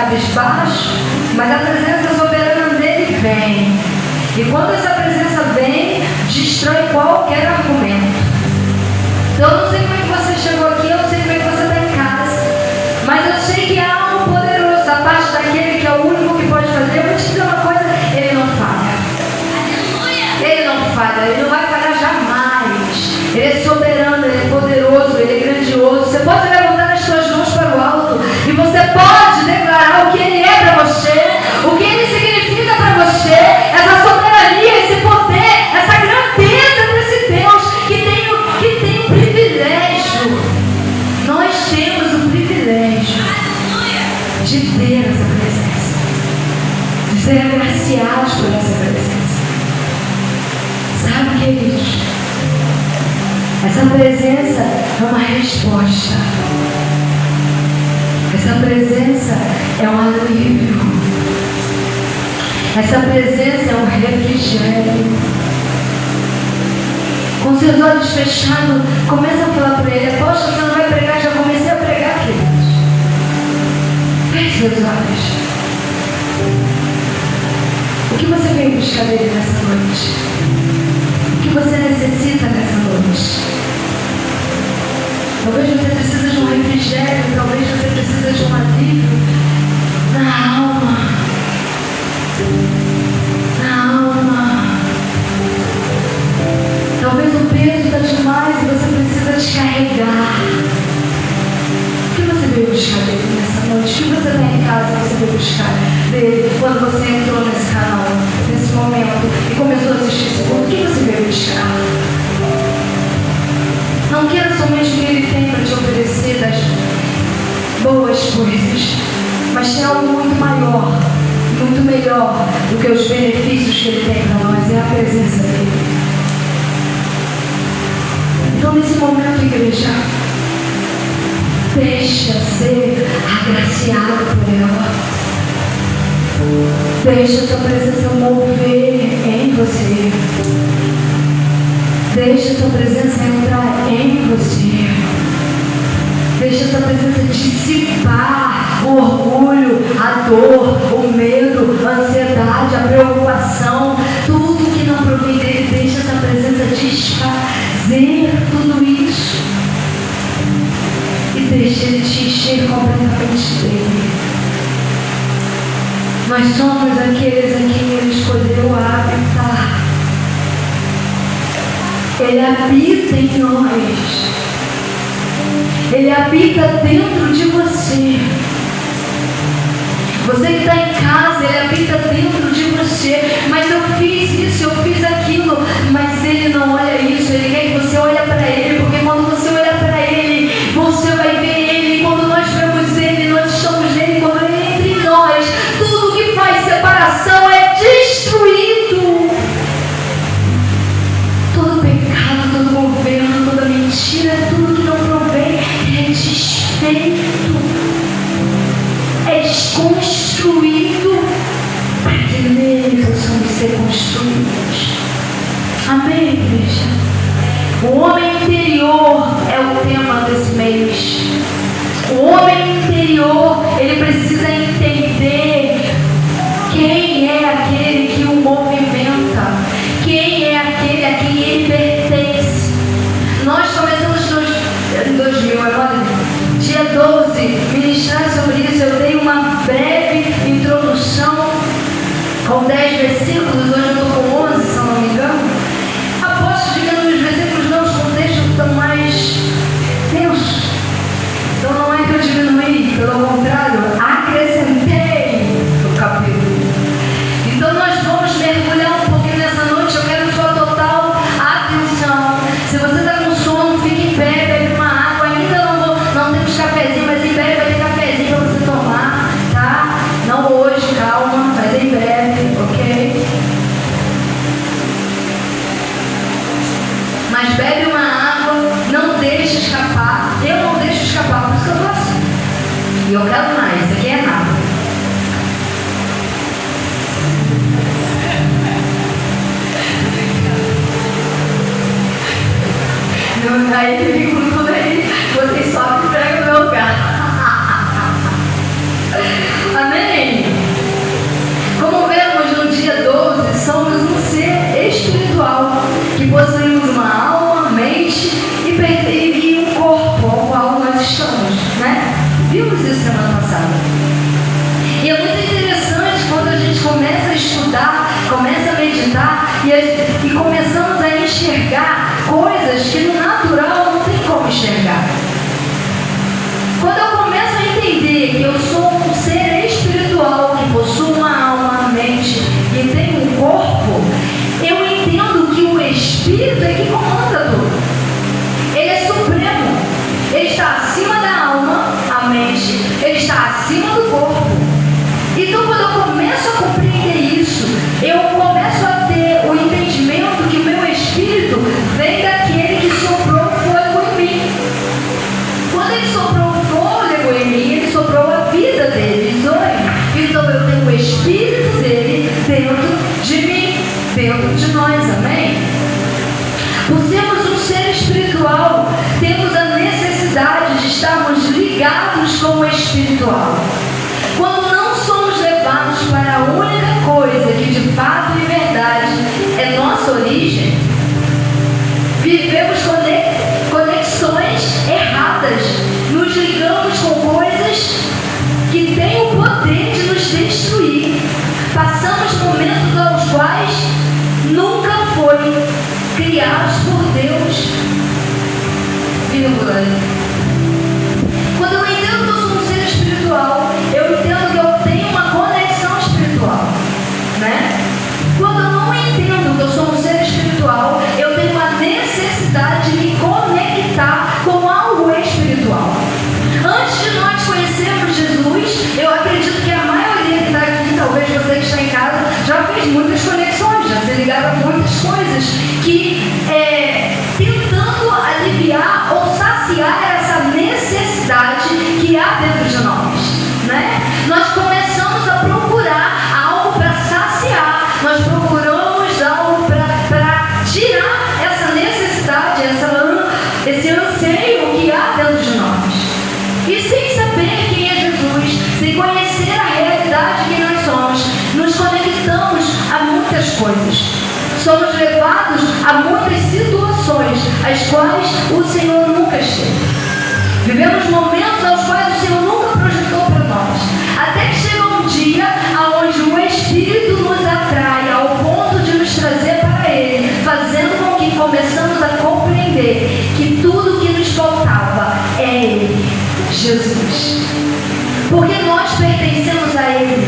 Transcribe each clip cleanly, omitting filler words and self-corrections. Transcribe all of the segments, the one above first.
cabisbaixo, mas a presença soberana dele vem. E quando essa presença vem, destrói qualquer argumento. Então eu não sei como é que você chegou aqui, eu não sei como é que você está em casa, mas eu sei que há algo poderoso da parte daquele que é o único que pode fazer. Eu vou te dizer uma coisa, ele não falha. Ele não falha, ele não vai falhar jamais. Ele é soberano, ele é poderoso, ele é grandioso. Você pode levantar as suas mãos para o alto e você pode declarar o que ele é para você, o que ele significa para você, essa soberania, esse poder, essa grandeza desse Deus que tem o privilégio. Nós temos o privilégio de ter essa presença, de ser agraciados por essa presença. Sabe, queridos, essa presença é uma resposta. Essa presença é um alívio. Essa presença é um refrigério. Com seus olhos fechados, começa a falar para ele: apóstolo, você não vai pregar? Já comecei a pregar, queridos. Feche seus olhos. O que você veio buscar dele nessa noite? O que você necessita nessa noite? Talvez você precise de um refrigério, talvez você precise de um alívio na alma. Na alma. Talvez o peso está demais e você precisa descarregar. O que você veio buscar dele nessa noite? O que você está em casa e você veio buscar dele quando você entrou nesse canal, nesse momento, e começou a assistir esse culto? O que você veio buscar? Não queira somente o que ele tem para te oferecer das boas coisas, mas tem algo muito maior, muito melhor do que os benefícios que ele tem para nós. É a presença dele. Então, nesse momento, igreja, deixa ser agraciado por ela. Deixa a sua presença mover em você. Deixa a sua presença entrar em você. Deixa a sua presença dissipar o orgulho, a dor, o medo, a ansiedade, a preocupação, tudo que não provém dele. Deixa essa presença desfazer tudo isso. E deixa ele te encher completamente dele. Nós somos aqueles a quem ele escolheu habitar. Ele habita em nós. Ele habita dentro de você. Você que está em casa, ele habita dentro de você. Mas eu fiz isso, eu fiz aquilo. Mas ele não olha isso. Ele quer que você olhe para ele. Porque quando você olha para ele, você vai ver ele. E quando nós vemos ele, nós estamos nele. Quando ele entra em nós, tudo que faz separação é destruído. Todo pecado, todo governo, toda mentira, tudo que não provém é desfeito, é desconstruído, para que nele possamos ser construídos. Amém, igreja? O homem interior é o tema desse mês. O homem interior, ele precisa entender quem é aquele que o movimenta, quem é aquele a quem ele pertence. Nós começamos em 2000, agora, dia 12, ministrar sobre isso. Eu dei uma breve introdução com 10 versículos. Hoje eu estou com 11, se eu não me engano. Aposto que os versículos não são textos tão mais tensos. Então não é que eu diminuí, pelo contrário, acrescentei o capítulo. Então nós vamos mergulhar um pouquinho nessa noite. Eu quero sua total atenção. Se você está com sono, fique em pé, bebe uma água. Ainda não temos cafezinho, mas em breve vai ter cafezinho para você tomar, tá? Não hoje, calma, mas em breve, ok? começa a meditar e começamos a enxergar coisas que no natural não tem como enxergar. Quando eu começo a entender que eu sou um ser espiritual que possui uma alma, uma mente e tem um corpo, eu entendo que o Espírito é que comanda tudo. Ele é supremo. Ele está acima da alma, a mente, ele está acima do corpo. Então, quando eu começo a compreender isso, eu começo a ter o entendimento que o meu espírito vem daquele que soprou fôlego em mim. Quando ele soprou fôlego em mim, ele soprou a vida dele, então eu tenho o espírito dele dentro de mim, dentro de nós, amém? Por sermos um ser espiritual, temos a necessidade de estarmos ligados com o espiritual. Quando não somos levados para a única coisa que de fato e verdade é nossa origem, vivemos conexões erradas, nos ligamos com coisas que têm o poder de nos destruir. Passamos momentos aos quais nunca foi criados por Deus. Quando eu entendo que eu sou um ser espiritual, eu entendo que eu tenho uma conexão espiritual, né? Quando eu não entendo que eu sou um ser espiritual, eu tenho uma necessidade de me conectar com algo espiritual. Antes de nós conhecermos Jesus, eu acredito que a maioria que está aqui, talvez você que está em casa, já fez muitas conexões, já se ligaram a muitas coisas que tentando aliviar ou saciar essa necessidade que há dentro de nós, né? Nós começamos a procurar algo para saciar, nós procuramos algo para tirar essa necessidade, esse anseio que há dentro de nós. E sem saber quem é Jesus, sem conhecer a realidade que nós somos, nos conectamos a muitas coisas. Somos levados a muitas situações as quais o Senhor nunca esteve. Vivemos momentos aos quais o Senhor nunca projetou para nós. Até que chega um dia onde o Espírito nos atrai ao ponto de nos trazer para Ele, fazendo com que começamos a compreender que tudo que nos faltava é Ele, Jesus. Porque nós pertencemos a Ele.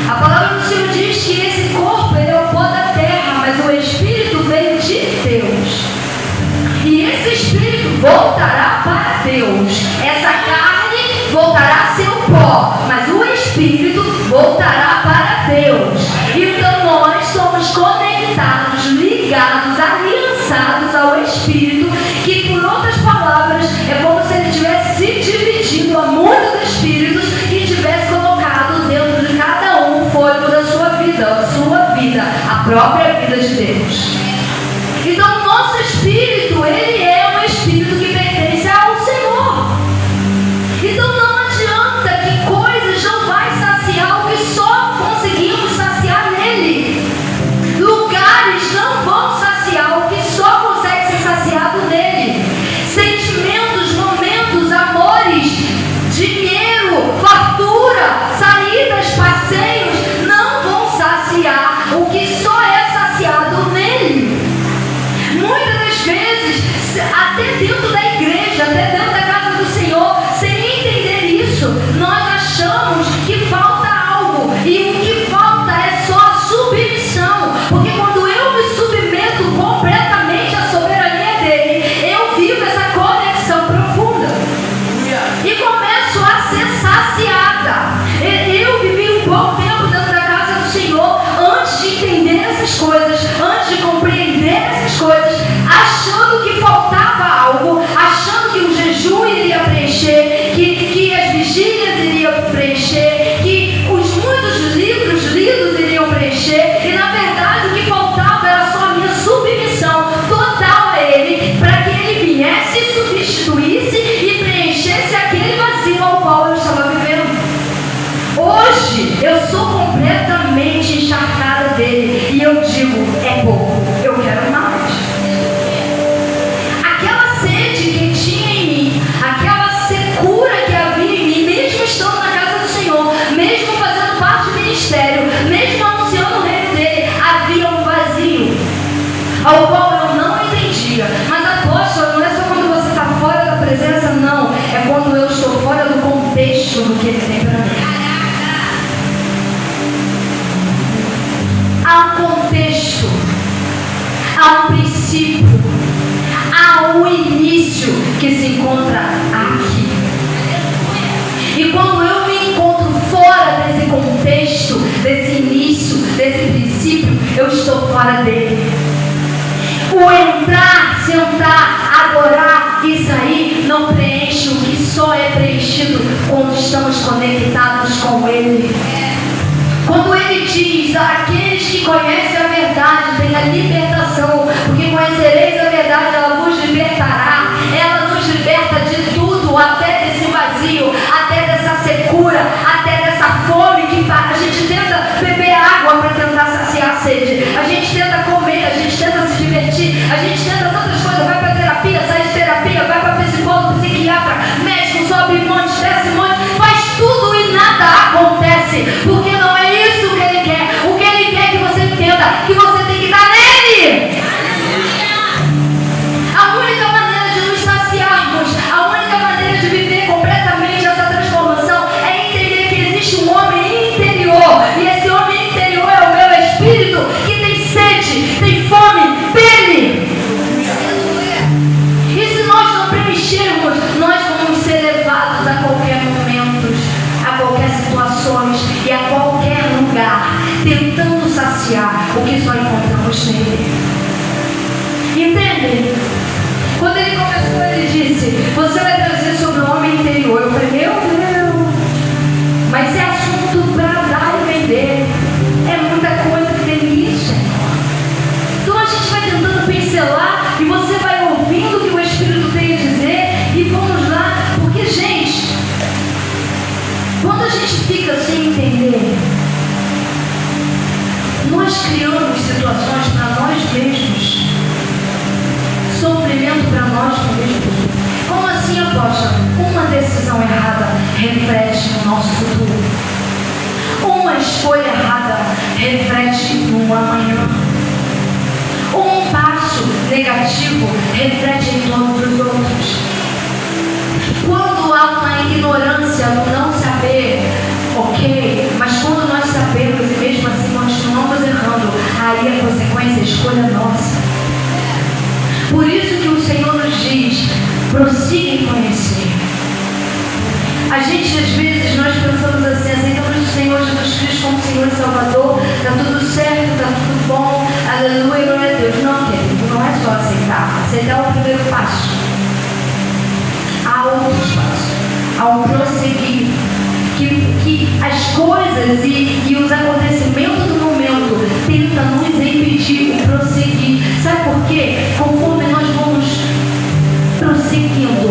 A palavra do Senhor diz que esse corpo ele é o pó da terra, mas o Espírito veio de Deus. E esse Espírito voltará para Deus. Essa carne voltará a ser o pó, mas o Espírito voltará para Deus. Então nós somos conectados, ligados, aliançados ao Espírito, que por outras palavras é como se ele tivesse se dividido a muitos espíritos e tivesse colocado dentro de cada um o fôlego da sua vida, a própria vida de Deus. Então o nosso espírito, ele é um espírito que pertence ao Senhor. Então não adianta que coisas não vai saciar o que só conseguimos saciar nele. Lugares não vão saciar o que só consegue ser saciado nele. Sentimentos, momentos, amores, dinheiro, fartura, saídas, passeios não vão saciar o que só é saciado nele. Muitas das vezes, até dentro da igreja, até dentro da casa do Senhor, sem entender isso, nós achamos que falta algo, e o que falta é só a submissão, porque quando eu me submeto completamente à soberania dele, eu vivo essa conexão profunda e começo a ser saciada. Eu vivi um bom tempo dentro da casa do Senhor antes de entender essas coisas, antes de compreender essas coisas, achando que faltava algo, achando que o jejum iria preencher, que as vigílias iriam preencher, que os muitos livros lidos iriam preencher, e na verdade o que faltava era só a minha submissão total a Ele, para que Ele viesse e substituísse e preenchesse aquele vazio ao qual eu estava vivendo. Hoje eu sou completamente encharcada dele e eu digo, é princípio, eu estou fora dele. O entrar, sentar, adorar e sair não preenche o que só é preenchido quando estamos conectados com Ele. Quando Ele diz: aqueles que conhecem a verdade têm a libertação, porque conhecereis a verdade, ela vos libertará. Ela nos liberta de tudo, até desse vazio, até dessa secura, até dessa fome que a gente tenta beber água para tentar saciar a sede, a gente tenta comer, a gente tenta se divertir, a gente tenta tantas coisas, vai para terapia, sai de terapia, vai para psicólogo, psiquiatra, médico, sobe monte, desce monte, faz tudo e nada acontece, porque não é isso que Ele quer. O que Ele quer é que você entenda que você tem que estar nele. A única maneira de nos saciarmos, a única maneira de viver completamente essa transformação é entender que existe um homem interior, e esse homem interior é o meu espírito, que tem sede, tem fome dele. E se nós não preenchermos, nós vamos ser levados a qualquer momento, a qualquer situações e a qualquer lugar, tentando saciar o que só encontramos nele. Entende? Quando ele começou, ele disse: você vai trazer sobre o homem interior. Eu falei: meu Deus, mas é assunto para dar e vender, é muita coisa que tem nisso, Senhor. Então a gente vai tentando pincelar e você vai ouvindo o que o Espírito tem a dizer e vamos lá, porque, gente, quando a gente fica sem entender, nós criamos situações para nós mesmos, sofrimento para nós mesmos. Como assim, apóstolo? Uma decisão errada reflete no nosso futuro. Uma escolha errada reflete no amanhã. Um passo negativo reflete em todos os outros. Quando há uma ignorância, um não saber, ok, mas quando nós sabemos e mesmo assim continuamos errando, aí a consequência é a escolha nossa. Por isso que o Senhor nos diz: prossiga em conhecer. A gente, às vezes, nós pensamos assim: aceitamos o Senhor Jesus Cristo como Senhor e Salvador, está tudo certo, está tudo bom, aleluia, glória a Deus. Não, querido, não é só aceitar. Aceitar é o primeiro passo. Há outros passos, há um prosseguir. Que as coisas e os acontecimentos do momento tentam nos impedir o prosseguir. Sabe por quê? Conforme nós vamos prosseguindo,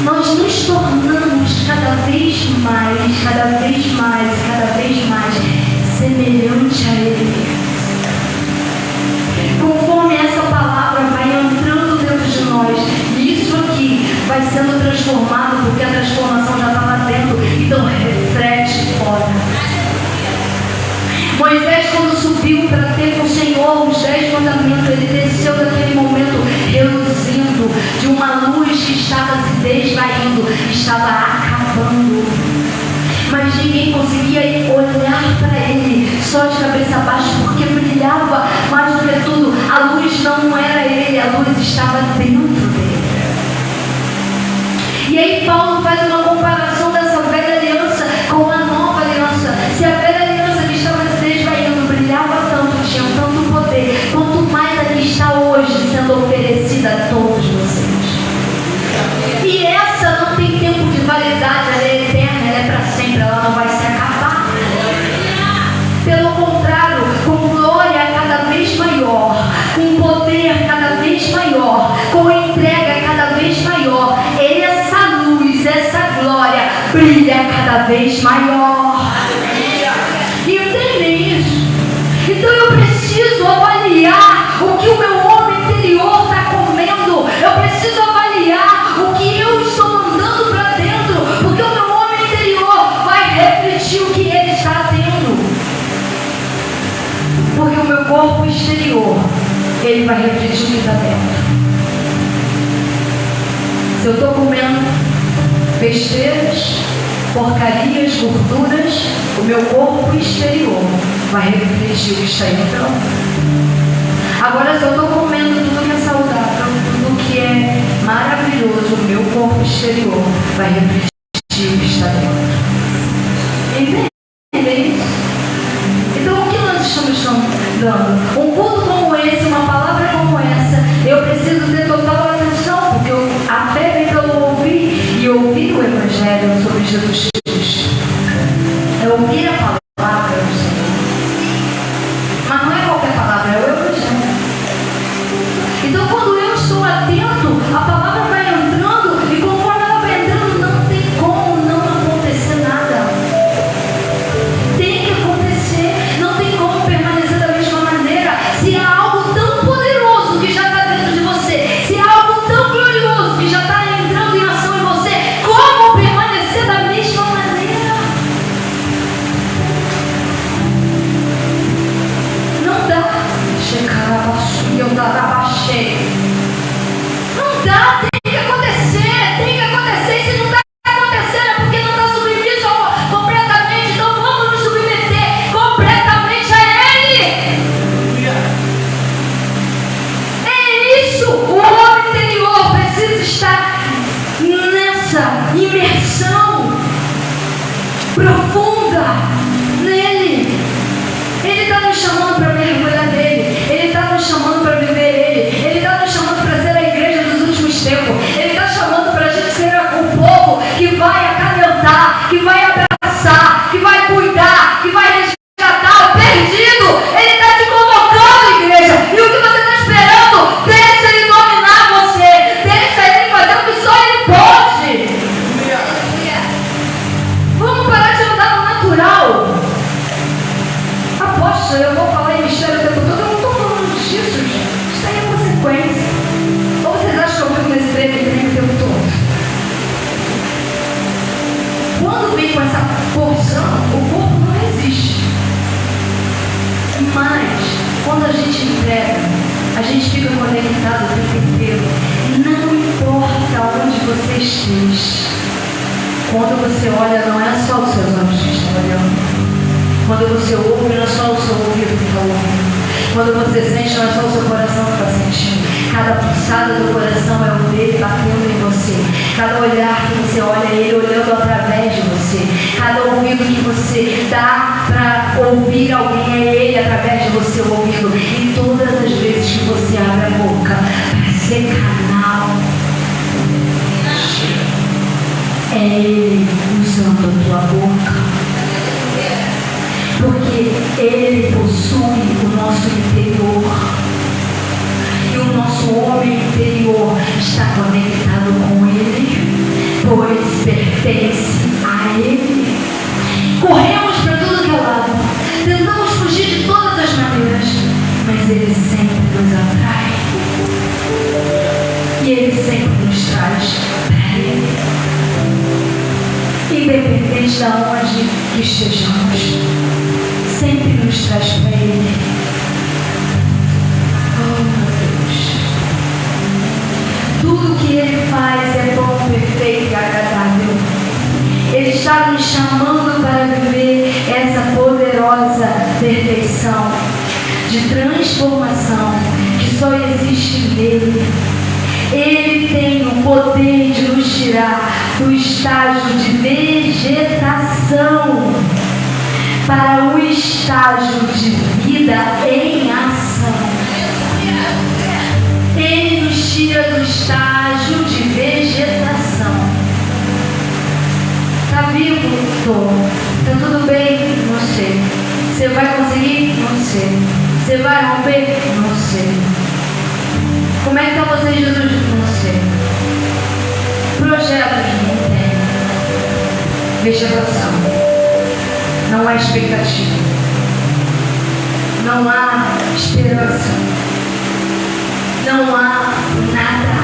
nós nos tornamos cada vez mais semelhante a Ele. Conforme essa palavra vai entrando dentro de nós, isso aqui vai sendo transformado, porque a transformação já está lá dentro, então reflete fora. Moisés, quando subiu para ter com o Senhor os 10 mandamentos, ele desceu daquele momento reluzindo de uma luz que estava se desvaindo, estava acabando. Mas ninguém conseguia olhar para ele, só de cabeça baixa, porque brilhava mais do que tudo. A luz não era ele, a luz estava dentro dele. E aí Paulo faz uma comparação dessa velha aliança com a nova aliança. Se a velha aliança que estava se desvaindo brilhava tanto, tinha tanto poder, quanto mais a que está hoje sendo oferecida a todos vocês. E essa não tem tempo de validade, ela é eterna, ela é para sempre, ela não vai se acabar. Pelo contrário, com glória cada vez maior, com poder cada vez maior, com entrega cada vez maior, essa luz, essa glória brilha cada vez maior. E entendem isso? Então eu preciso avaliar o que o meu homem interior está comendo. Eu preciso avaliar o que eu estou mandando para dentro, porque o meu homem interior vai refletir o que ele está tendo. Porque o meu corpo exterior, ele vai refletir o que está dentro. Se eu estou comendo besteiras, porcarias, gorduras, o meu corpo exterior vai refletir o que está entrando. Agora, se eu estou comendo tudo que é saudável, tudo que é maravilhoso, o meu corpo exterior vai refletir o que está dentro. Entendem pastor, eu vou falar em mistério o tempo todo. Eu não estou falando disso, gente. Isso aí é consequência. Ou vocês acham que eu fico nesse trem o tempo todo? Quando vem com essa porção, o corpo não resiste. Mas, quando a gente entrega, a gente fica conectado o tempo inteiro. Não importa onde você esteja. Quando você olha, não é só os seus olhos que estão olhando. Quando você ouve, não é só o seu ouvido que está ouvindo. Quando você sente, não é só o seu coração que está sentindo. Cada pulsada do coração é o dele batendo em você. Cada olhar que você olha, é ele olhando através de você. Cada ouvido que você dá para ouvir alguém, é ele através de você ouvindo. E todas as vezes que você abre a boca para ser canal, é ele usando a tua boca. Porque ele possui o nosso interior. E o nosso homem interior está conectado com ele, pois pertence a ele. Corremos para tudo que é lado, tentamos fugir de todas as maneiras, mas ele sempre nos atrai. E ele sempre nos traz para ele. Independente de onde que estejamos, sempre nos traz para ele. Oh, meu Deus. Tudo que ele faz é bom, perfeito e agradável. Ele está nos chamando para viver essa poderosa perfeição de transformação que só existe nele. Ele tem o poder de nos tirar do estágio de vegetação para o estágio de vida em ação. Ele nos tira do estágio de vegetação. Está vivo? Estou. Está tudo bem? Não sei. Você vai conseguir? Não sei. Você vai romper? Não sei. Como é que está você, Jesus? Não sei. Projetos não tem. Vegetação. Não há expectativa. Não há esperança. Não há nada.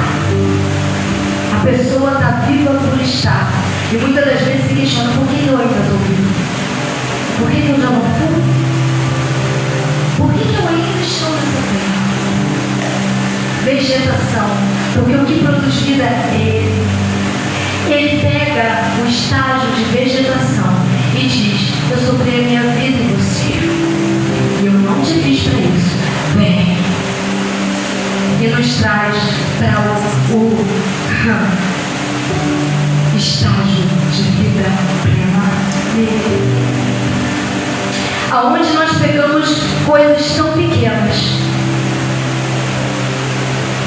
A pessoa está viva por estar. E muitas das vezes se questiona: por que eu ainda estou vivo? Por que eu já não fui? Por que eu ainda estou nessa terra? Vegetação, porque o que produz vida é ele. Ele pega o estágio de vegetação e diz: eu sobrei a minha vida em você, e eu não te fiz para isso. Vem. E nos traz para o estágio de vida plena dele, aonde nós pegamos coisas tão pequenas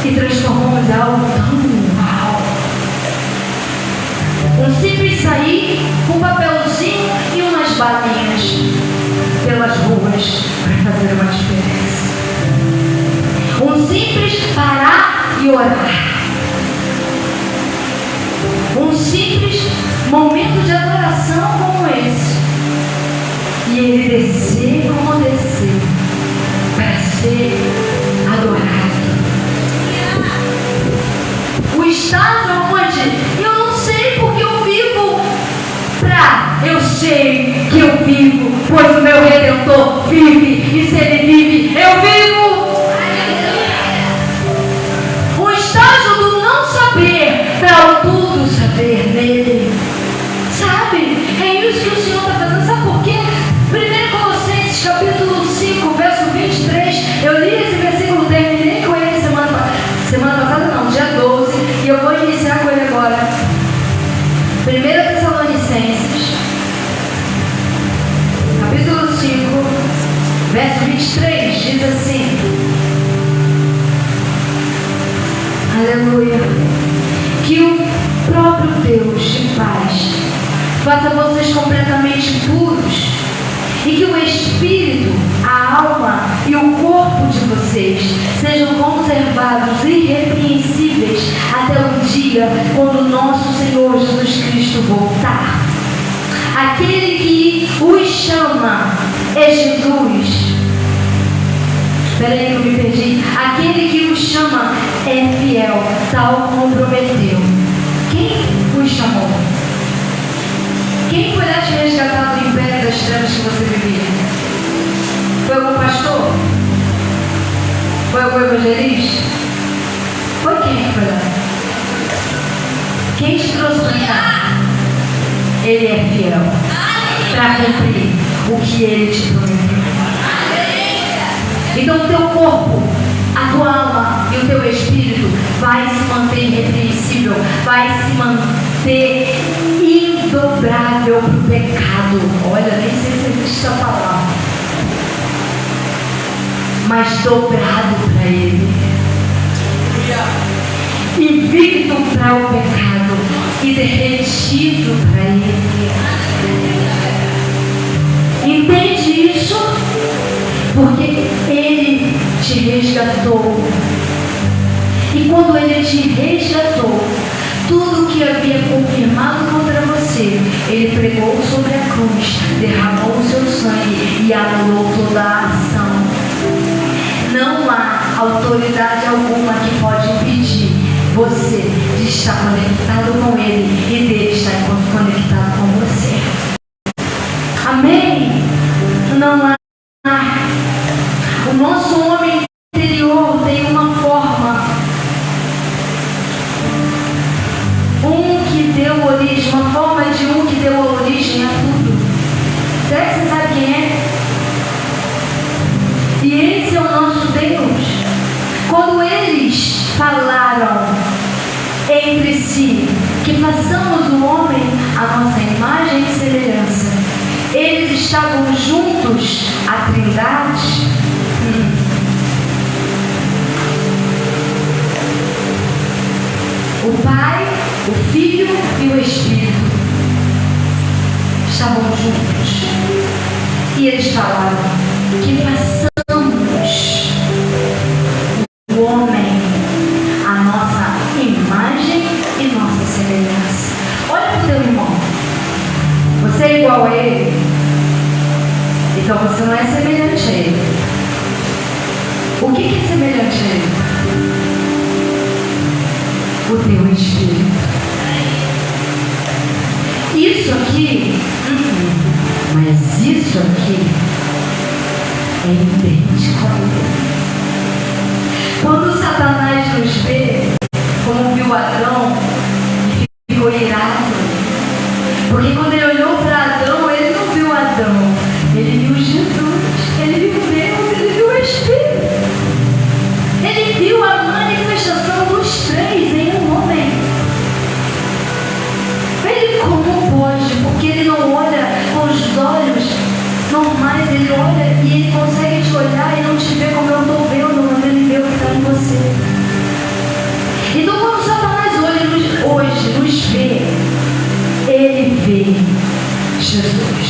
e transformamos algo tão uau. Um simples sair com um papelzinho e umas balinhas pelas ruas para fazer uma diferença. Um simples parar e orar. Um simples momento de adoração como esse. E ele descer como descer para ser adorado. O estágio onde eu não sei porque eu vivo pra eu sei que eu vivo, pois o meu Redentor vive, e se ele vive, eu vivo. O estágio do não saber para o tudo saber nele. Sabe? É isso que o Senhor está fazendo. Sabe por quê? 1 Colossenses capítulo 5, verso 23. Eu li esse versículo, terminei com ele semana passada não, dia 12, e eu vou iniciar com ele agora. 1 Tessalonicenses capítulo 5, verso 23, diz assim: aleluia. Que o próprio Deus de paz faça vocês completamente puros, e que o Espírito, a alma e o corpo de vocês sejam conservados irrepreensíveis até o dia quando o nosso Senhor Jesus Cristo voltar. Aquele que os chama é Jesus, Peraí que eu me perdi. Aquele que os chama é fiel, tal como prometeu. Quem os chamou? Quem foi lá te resgatar do império das trevas que você vivia? Foi algum pastor? Foi algum evangelista? Foi quem que foi lá? Quem te trouxe para cá? Ele é fiel para cumprir o que ele te prometeu. Então o teu corpo, a tua alma e o teu espírito vai se manter irrepreensível, vai se manter indobrável para o pecado. Olha, nem sei se existe essa palavra, mas dobrado para ele, invicto para o pecado e derretido para ele. Entende isso? Porque ele te resgatou. E quando ele te resgatou, tudo que havia confirmado contra você, ele pregou sobre a cruz, derramou o seu sangue e anulou toda a ação. Não há autoridade alguma que pode impedir você de estar conectado com ele e dele estar conectado com você. Amém? Não há. O nosso homem interior tem uma forma. Que deu origem, uma forma de que deu origem a tudo. Será que você sabe quem é? E esse é o nosso Deus. Quando eles falaram entre si que façamos o homem a nossa imagem e semelhança, eles estavam juntos, a Trindade. O Pai, o Filho e o Espírito estavam juntos. E eles falaram que façamos o homem a nossa imagem e nossa semelhança. Olha para o teu irmão. Você é igual a ele? Então você não é semelhante a ele. O que é semelhante a ele? O teu espírito. Isso aqui, mas isso aqui é idêntico a ele. Quando Satanás nos vê, como viu Adão, ficou irado. Porque quando ele olhou para Adão, ele não viu Adão, ele viu Jesus, ele viu Deus, ele viu o Espírito. Ele viu a manifestação dos três em um homem. Ele como pode? Porque ele não olha com os olhos normais, ele olha e ele consegue te olhar e não te ver como eu estou vendo, mas ele vê o que está em você. Então quando Satanás hoje nos vê, ele vê Jesus.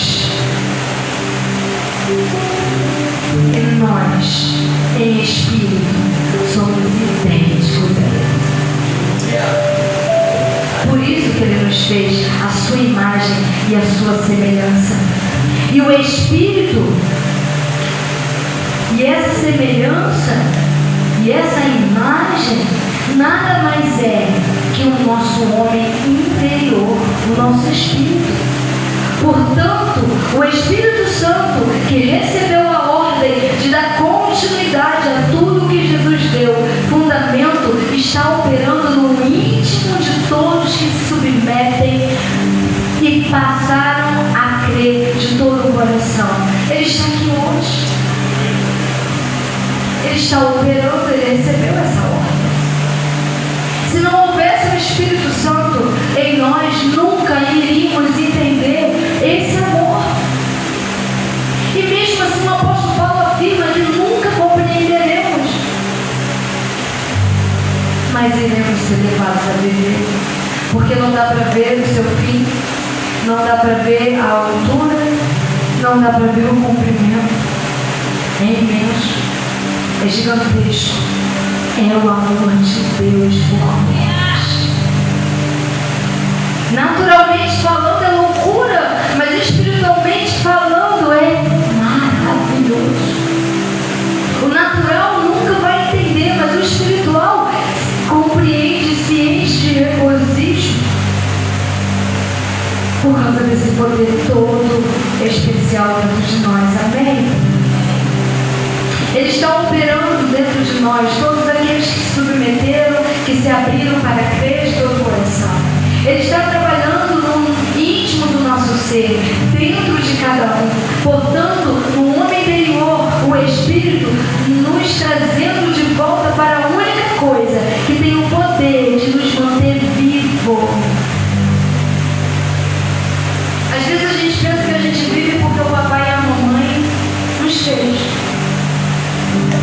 E nós, em espírito, somos idênticos a ele. Por isso que ele nos fez a sua imagem e a sua semelhança. E o Espírito, e essa semelhança, e essa imagem, nada mais é que o nosso homem interior, o nosso espírito. Portanto, o Espírito Santo, que recebeu a ordem de dar continuidade a tudo que Jesus deu, fundamento, está operando no íntimo de todos que se submetem e passaram a crer de todo o coração. Ele está aqui hoje. Ele está operando, ele recebeu essa ordem. Se não houvesse o Espírito Santo em nós, nunca iríamos entender esse amor. E mesmo assim o apóstolo Paulo afirma que nunca compreenderemos, mas iremos ser levados a viver, porque não dá para ver o seu fim, não dá para ver a altura, não dá para ver o comprimento. É imenso, é gigantesco. É o amor de Deus por nós. Naturalmente falando é loucura, mas espiritualmente falando é maravilhoso. O natural poder todo especial dentro de nós. Amém? Ele está operando dentro de nós, todos aqueles que se submeteram, que se abriram para crer de todo o coração. Ele está trabalhando no íntimo do nosso ser, dentro de cada um. Portanto, no homem interior, o Espírito nos trazendo de volta para a única coisa que tem o poder de nos manter vivo. Às vezes a gente pensa que a gente vive porque o papai e a mamãe nos fez.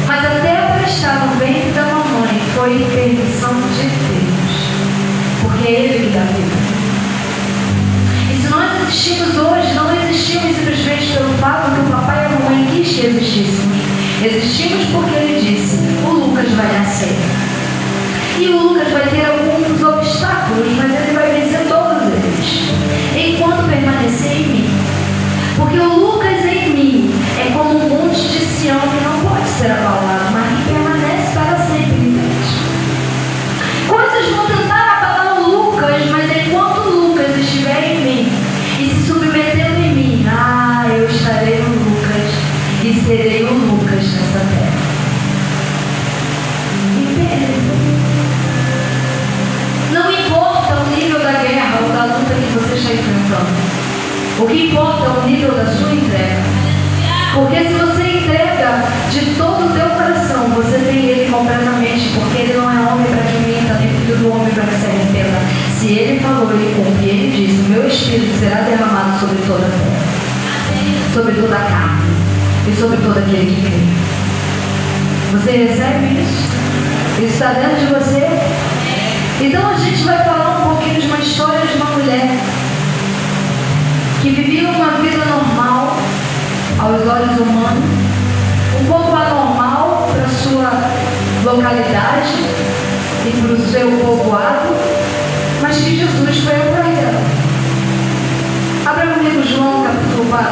Mas até para estar no ventre da mamãe foi permissão de Deus. Porque é Ele que dá vida. E se nós existimos hoje, não existimos simplesmente pelo fato que o papai e a mamãe quis que existíssemos. Existimos porque Ele disse: o Lucas vai nascer. E o Lucas vai ter alguns obstáculos, mas ele vai vencer todos eles, enquanto permanecer em mim. Porque o Lucas em mim é como um monte de Sião que não pode ser abalado, mas que permanece para sempre, entende? Coisas vão tentar abalar o Lucas, mas enquanto o Lucas estiver em mim e se submetendo em mim, eu estarei no Lucas e serei o Lucas nessa terra. Não importa o nível da guerra ou da luta que você está enfrentando. O que importa é o nível da sua entrega. Porque se você entrega de todo o teu coração, você tem Ele completamente. Porque Ele não é homem para que minta, nem filho do homem para que se arrependa. Se Ele falou, Ele cumpre. Ele diz: o meu Espírito será derramado sobre toda a terra, sobre toda a carne e sobre todo aquele que crê. Você recebe isso? Isso está dentro de você? Então a gente vai falar um pouquinho de uma história de uma mulher que vivia uma vida normal aos olhos humanos, um pouco anormal para a sua localidade e para o seu povoado, mas que Jesus foi atrás dela. Abra comigo João capítulo 4.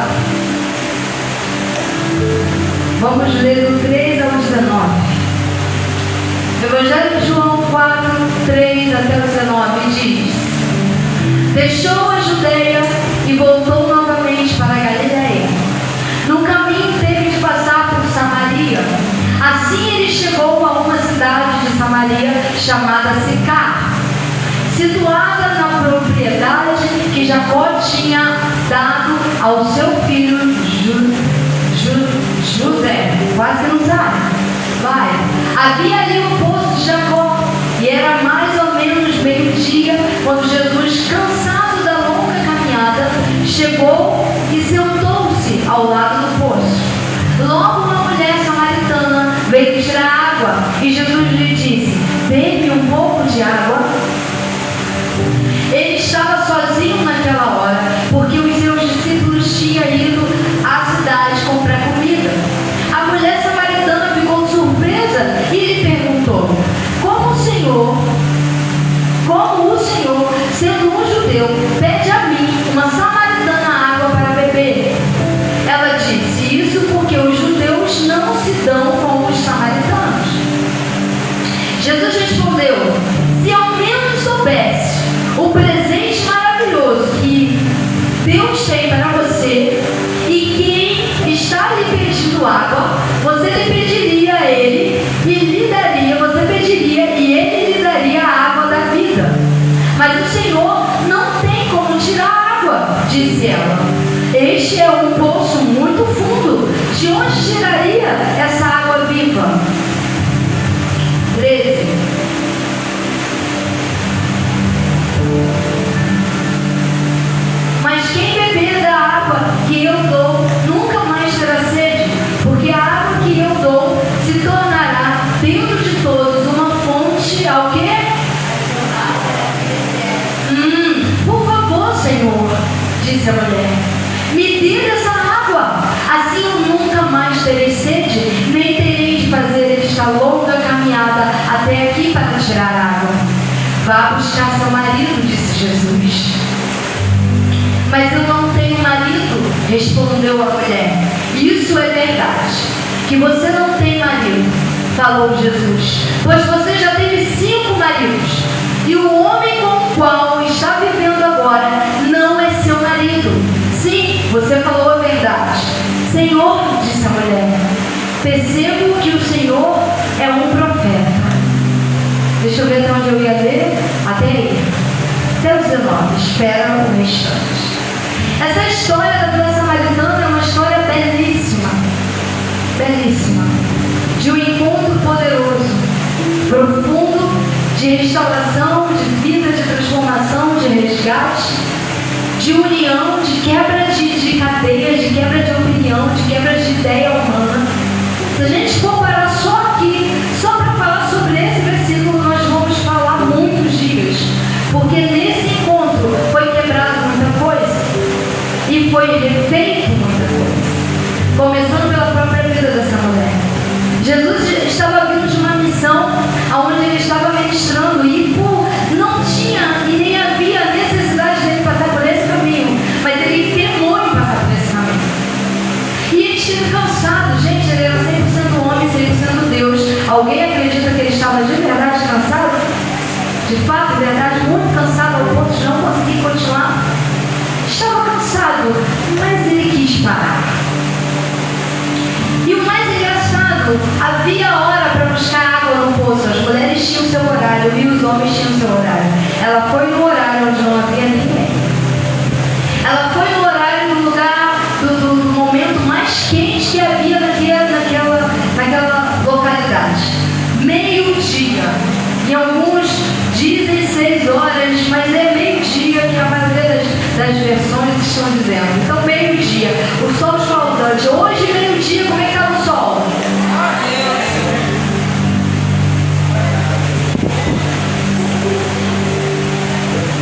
Vamos ler do 3 ao 19. Evangelho de João 4, 3 até o 19 diz: deixou a Judeia e voltou novamente para a Galileia. No caminho teve de passar por Samaria. Assim ele chegou a uma cidade de Samaria chamada Sicar, situada na propriedade que Jacó tinha dado ao seu filho José. Quase que não sabe. Havia ali o poço de Jacó, e era mais ou menos meio-dia, quando Jesus, cansado da longa caminhada, chegou e sentou-se ao lado do poço. Logo uma mulher samaritana veio tirar água, e Jesus lhe disse: bebe um pouco de água. Ele estava sozinho naquela hora, porque os seus discípulos tinham ido à cidade comprar comida. A mulher samaritana ficou surpresa e lhe perguntou: como o Senhor, sendo um judeu, pede a mim, uma samaritana, água para beber? Ela disse: isso porque os judeus não se dão com os samaritanos. Jesus respondeu: se ao menos soubesse o presente maravilhoso que Deus tem para você e quem está lhe pedindo água, você lhe pediria a Ele e lhe daria, você pediria e Ele lhe daria a água da vida. Mas o Senhor não tem como tirar água, disse ela. Este é um poço muito fundo. De onde tiraria essa água viva? 13. Mas quem beber da água que eu dou nunca mais terá sede, porque a água que eu dou se tornará dentro de todos uma fonte ao quê? Por favor, Senhor, disse a mulher, me dê dessa água, assim eu nunca mais terei sede, nem terei de fazer esta longa caminhada até aqui para tirar água. Vá buscar seu marido, disse Jesus. Mas eu não tenho marido, respondeu a mulher. Isso é verdade, que você não tem marido, falou Jesus, pois você já teve 5 maridos, e o homem com o qual está vivendo agora não é seu marido. você falou a verdade. Senhor, disse a mulher, percebo que o Senhor é um profeta. Deixa eu ver até onde eu ia ler. Até aí. Até o 19. Espera um instante. Essa história da mulher samaritana é uma história belíssima. Belíssima. De um encontro poderoso, profundo, de restauração, de vida, de transformação, de resgate, de união, de quebra de cadeias, de quebra de opinião, de quebra de ideia humana. Se a gente for parar só aqui, só para falar sobre esse versículo, nós vamos falar muitos dias. Porque nesse encontro foi quebrado muita coisa e foi refeito muita coisa. Começando pela própria vida dessa mulher. Jesus estava vindo de uma missão onde ele estava ministrando e não tinha e nem havia necessidade dele passar por esse caminho, mas ele temou em passar por esse caminho. E ele esteve cansado, gente, ele era 100% homem, 100% Deus. Alguém acredita que ele estava de verdade cansado? De fato, de verdade, muito cansado ao ponto de não conseguir continuar? Estava cansado, mas ele quis parar. E o mais engraçado, havia hora para buscar água no poço. As mulheres tinham seu horário e os homens tinham seu horário. Ela foi no horário onde não havia ninguém. Ela foi no horário no lugar do momento mais quente que havia naquela localidade. Meio-dia. Em alguns dizem 6 horas, mas é meio-dia que a maioria das versões estão dizendo. Então, meio-dia, o sol escaldante. Hoje, meio-dia, como é que está o sol?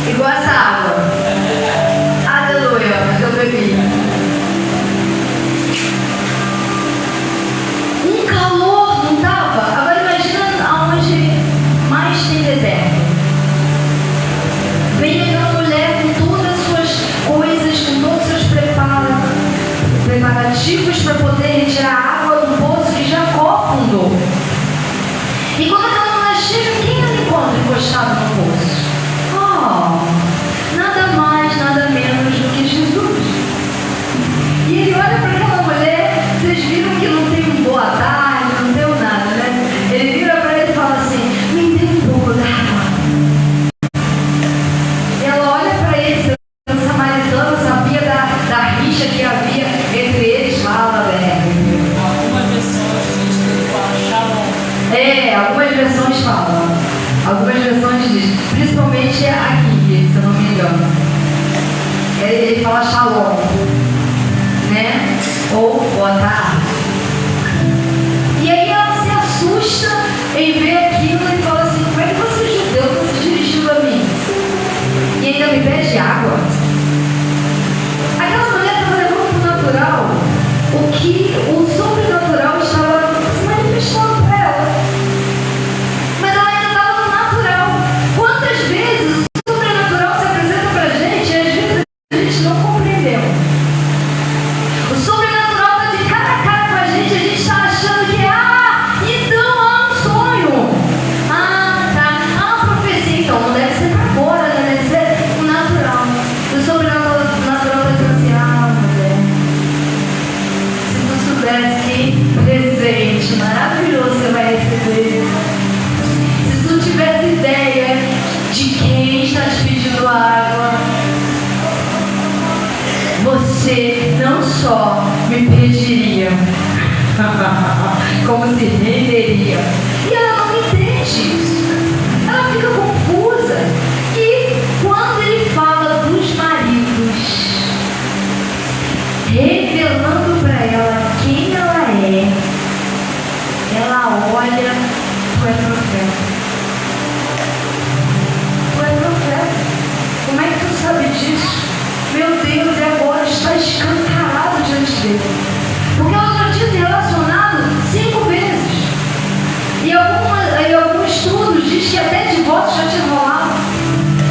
Igual essa água. Aleluia, mas eu bebi. Um calor, não estava? Agora imagina aonde mais tem deserto. Vem aquela mulher com todas as suas coisas, com todos os seus preparativos para poder retirar água do poço que Jacó fundou. E quando aquela mulher chega, quem ela encontra encostado no poço? Nada mais, nada menos do que Jesus. E ele olha para aquela mulher, vocês viram que não tem um boa tarde, não tem um nada, né? Ele vira para ele e fala assim, me dê um pouco d'água. E ela olha para ele, o samaritano sabia da rixa que havia entre eles, fala, Algumas versões falam. Algumas versões falam. Algumas versões dizem, principalmente aqui, se eu não me engano. Ele fala shalom, né? Ou boa tarde. E aí ela se assusta em ver aquilo e fala assim, como é que você judeu está se dirigindo a mim? E ainda me pede água? Aquela mulher estava levando para o natural o que o sobrenatural estava se manifestando para ela. Mas ela ainda estava no natural. Quantas vezes o sobrenatural se apresenta para a gente e às vezes a gente não compreendeu? O sobrenatural está de cara a cara com a gente está achando que, então há um sonho. Tá. Há uma profecia, então não deve ser para agora, né? Deve ser o natural. O sobrenatural está dizendo assim, mulher, se tu soubesse que presente maravilhoso você vai receber. Se tu tivesse ideia de quem está te pedindo água, você não só me pediria, como se renderia. E ela não entende isso. Ela fica confusa. E quando ele fala dos maridos, revelando para ela quem ela é, ela olha, tu é profeta. Tu é profeta. Como é que tu sabe disso? Meu Deus, e agora está escancarado diante dele. Porque ela já tinha se relacionado 5 vezes. E algum estudo diz que até divórcio já tinha rolado.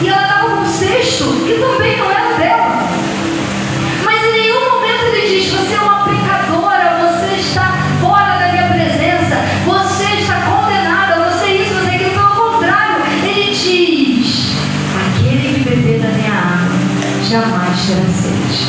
E ela estava com o 6º, que também não era dela. Mas em nenhum momento ele diz, você é uma pecadora, você está fora da minha presença, você está condenada, você isso, você aquilo. Pelo contrário, ele diz, aquele que beber da minha água jamais terá sede.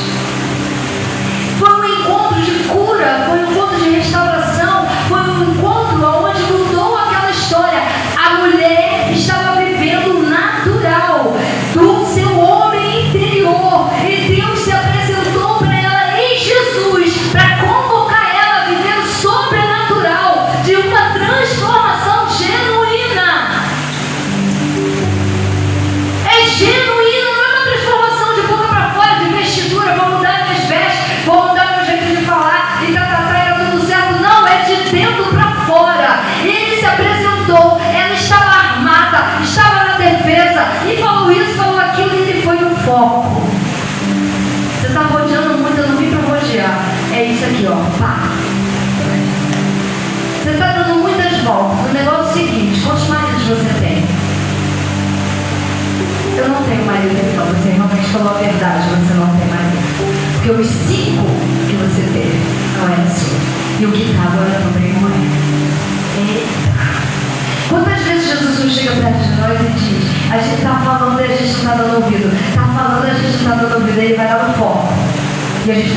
o seguinte: quantos maridos você tem? Eu não tenho marido, então você realmente falou a verdade, você não tem marido. Porque os 5 que você teve não era seu. E o que está agora também não é. Eita! Quantas vezes Jesus não chega perto de nós e diz: a gente está falando e a gente não está dando ouvido. Está falando e a gente não está dando ouvido. Aí ele vai dar no foco. E a gente...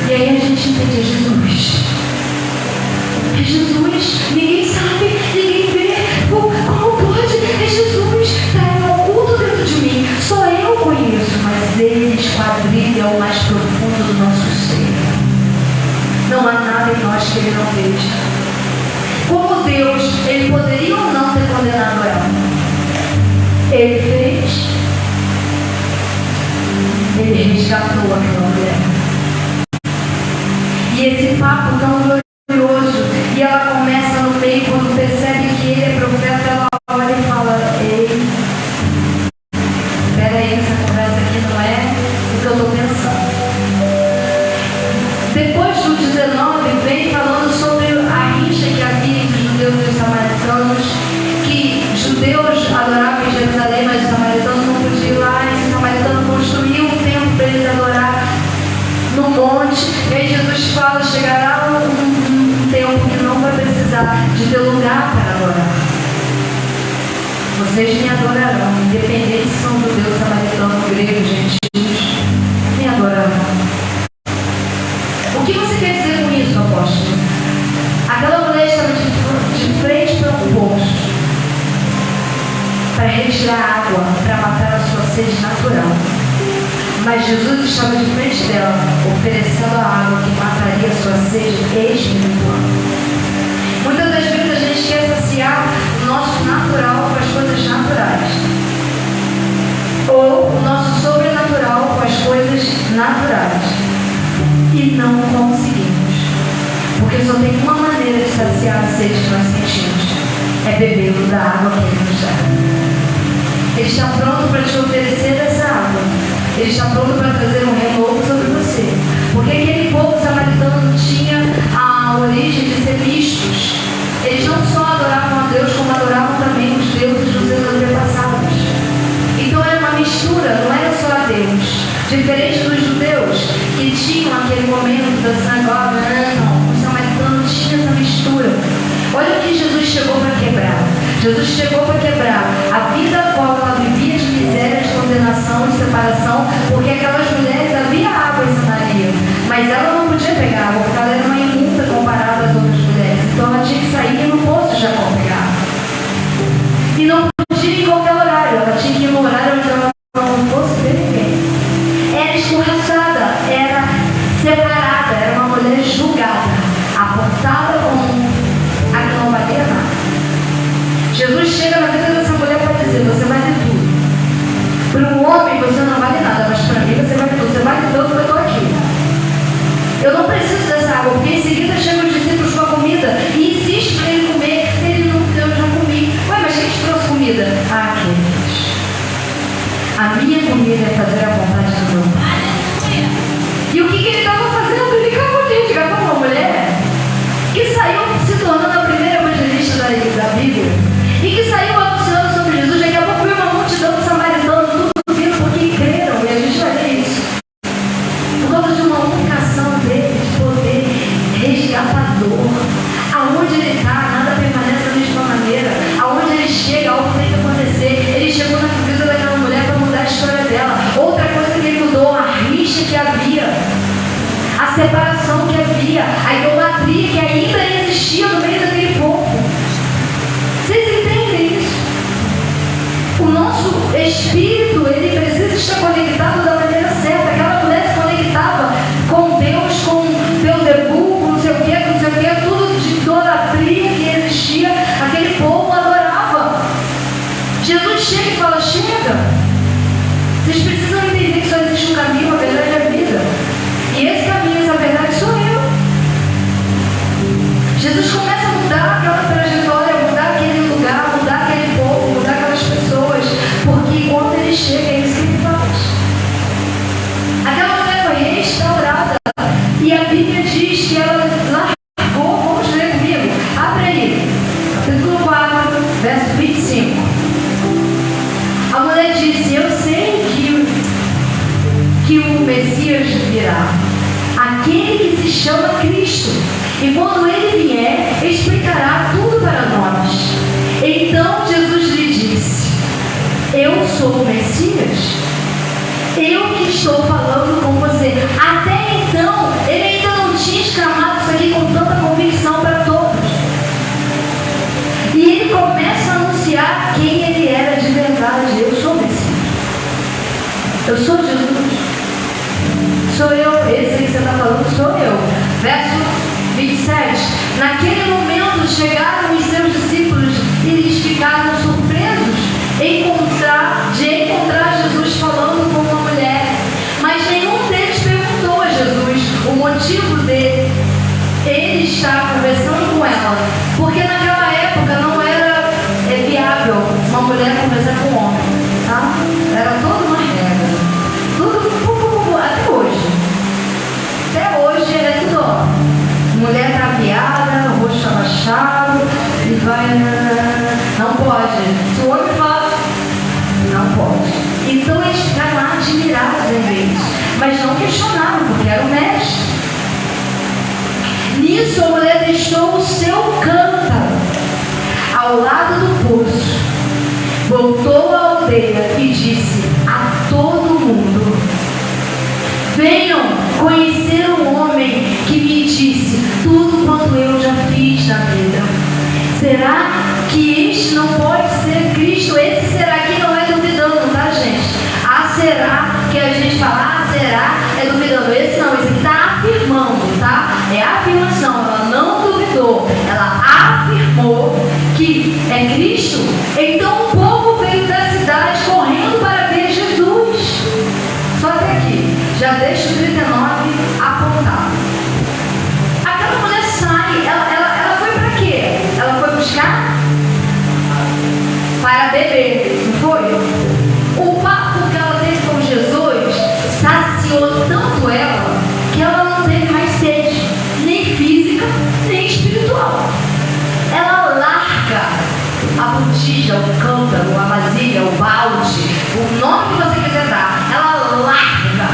E aí a gente entende: é Jesus. É Jesus. Ninguém sabe, ninguém vê. Como pode? É Jesus. Está oculto dentro de mim. Só eu conheço, mas ele esquadrilha o mais profundo do nosso ser. Não há nada em nós que ele não veja. Como Deus, ele poderia ou não ter condenado ela? Ele fez. Ele resgatou aquela mulher. E esse papo tão glorioso, e ela começa no meio, quando percebe que ele é profeta, ela olha e fala: ei, espera aí, essa conversa aqui não é o que eu estou pensando. Depois do 19, vem falando sobre a rixa que havia entre os judeus e os samaritanos, que judeus adoravam em Jerusalém, mas os samaritanos não podiam ir lá, e os samaritanos construíam um templo para eles adorar no monte. E aí Jesus fala: chegará um tempo que não vai precisar de ter lugar para adorar. Vocês me adorarão, independente se são judeus, samaritanos, gregos, gentios, me adorarão. O que você quer dizer com isso, apóstolo? Aquela mulher estava de frente para um poço para retirar água, para matar a sua sede natural. Mas Jesus estava de frente dela, oferecendo a água que mataria a sua sede espiritual. Muitas das vezes a gente quer saciar o nosso natural com as coisas naturais, ou o nosso sobrenatural com as coisas naturais, e não conseguimos, porque só tem uma maneira de saciar a sede que nós sentimos: é bebendo da água que ele nos dá. Ele está pronto para te oferecer essa água. Ele está pronto para trazer um renovo sobre você. Porque aquele povo samaritano tinha a origem de ser mistos. Eles não só adoravam a Deus, como adoravam também os deuses dos seus antepassados. Então era uma mistura, não era só a Deus. Diferente dos judeus, que tinham aquele momento da sinagoga, não, os samaritanos tinham essa mistura. Olha o que Jesus chegou para quebrar. Jesus chegou para quebrar a vida a qual ela vivia de miséria, de condenação, de separação, porque aquelas mulheres havia água em Samaria, mas ela não podia pegar água, porque ela era uma imunda comparada às outras mulheres. Então ela tinha que sair no poço de Jacó pegar água. E não podia ir em qualquer horário, ela tinha que ir no horário onde ela não fosse ver ninguém. Era escorraçada, era separada, era uma mulher julgada, apontada como a que não valia nada. Jesus chega na vida dessa mulher para dizer: você vale tudo. Para um homem você não vale nada, mas para mim você vale tudo. Você vale tanto que eu estou aqui. Eu não preciso dessa água, porque em seguida chegam os discípulos com a comida e insiste para ele comer. Ele não, eu já comi. Ué, mas quem te trouxe comida? Ah, queridos, a minha comida é fazer a vontade do meu Pai. E o que ele estava fazendo? Ele acabou de resgatar uma mulher que saiu se tornando a primeira evangelista da Bíblia, e que saiu anunciando sobre Jesus. Daqui a pouco veio uma multidão de samaritanos, tudo vindo porque creram, e a gente vai ver isso. Por causa de uma unificação dele, de poder resgatador. Aonde ele está, nada permanece da mesma maneira. Aonde ele chega, algo tem que acontecer. Ele chegou na vida daquela mulher para mudar a história dela. Outra coisa que ele mudou: a rixa que havia, a separação que havia, a idolatria que ainda existia no meio daquele povo. Vocês entendem isso? O nosso espírito, ele precisa estar conectado da maneira certa. Aquela mulher se conectava com Deus, com Beelzebub, com não sei o que, tudo de idolatria que existia. Aquele povo adorava. Jesus chega e fala: chega. Vocês precisam entender que só existe um caminho, a verdade é a vida. E esse caminho, essa verdade sou eu. Jesus começa a mudar aquela trajetória, mudar aquele lugar, mudar aquele povo, mudar aquelas pessoas, porque quando ele chega é isso que ele faz. chama Cristo. E quando Ele vier, explicará tudo para nós. Então Jesus lhe disse: eu sou o Messias? Eu que estou falando com você. Até então, ele ainda não tinha exclamado isso aqui com tanta convicção para todos. E ele começa a anunciar quem ele era de verdade. Eu sou o Messias. Eu sou Jesus. Sou eu. Esse que você está falando sou eu. Verso 27. Naquele momento chegaram os seus discípulos e eles ficaram surpresos de encontrar Jesus falando com uma mulher. Mas nenhum deles perguntou a Jesus o motivo dele. Ele está conversando com ela, porque naquela época não era viável uma mulher conversar com um homem, tá? Era toda uma regra. Tudo até hoje. Até hoje é tudo, ó. Mulher traviada, rosto abaixado, e vai. Não pode. Se o homem fala, não pode. Então eles ficaram admirados em vez, mas não questionaram, porque era o mestre. Nisso a mulher deixou o seu cântaro ao lado do poço, voltou à aldeia e disse a todo mundo: venham conhecer um homem que me disse tudo quanto eu já fiz na vida. Será que este não pode ser Cristo? Esse será que não é duvidando, tá, gente? Será que a gente fala, será? É duvidando. Esse não, esse está afirmando, tá? É a afirmação, ela não duvidou. Ela afirmou que é Cristo. Então o povo veio da cidade correndo para ver Jesus. Só até aqui, já deixa o 39 apontado. Aquela mulher sai, ela foi para quê? Ela foi buscar? Para beber, não foi? O papo que ela teve com Jesus saciou tanto ela que ela não teve mais sede, nem física, nem espiritual. Ela larga a botija, o cântaro, a vasilha, o balde, o nome que você quiser dar. Ela larga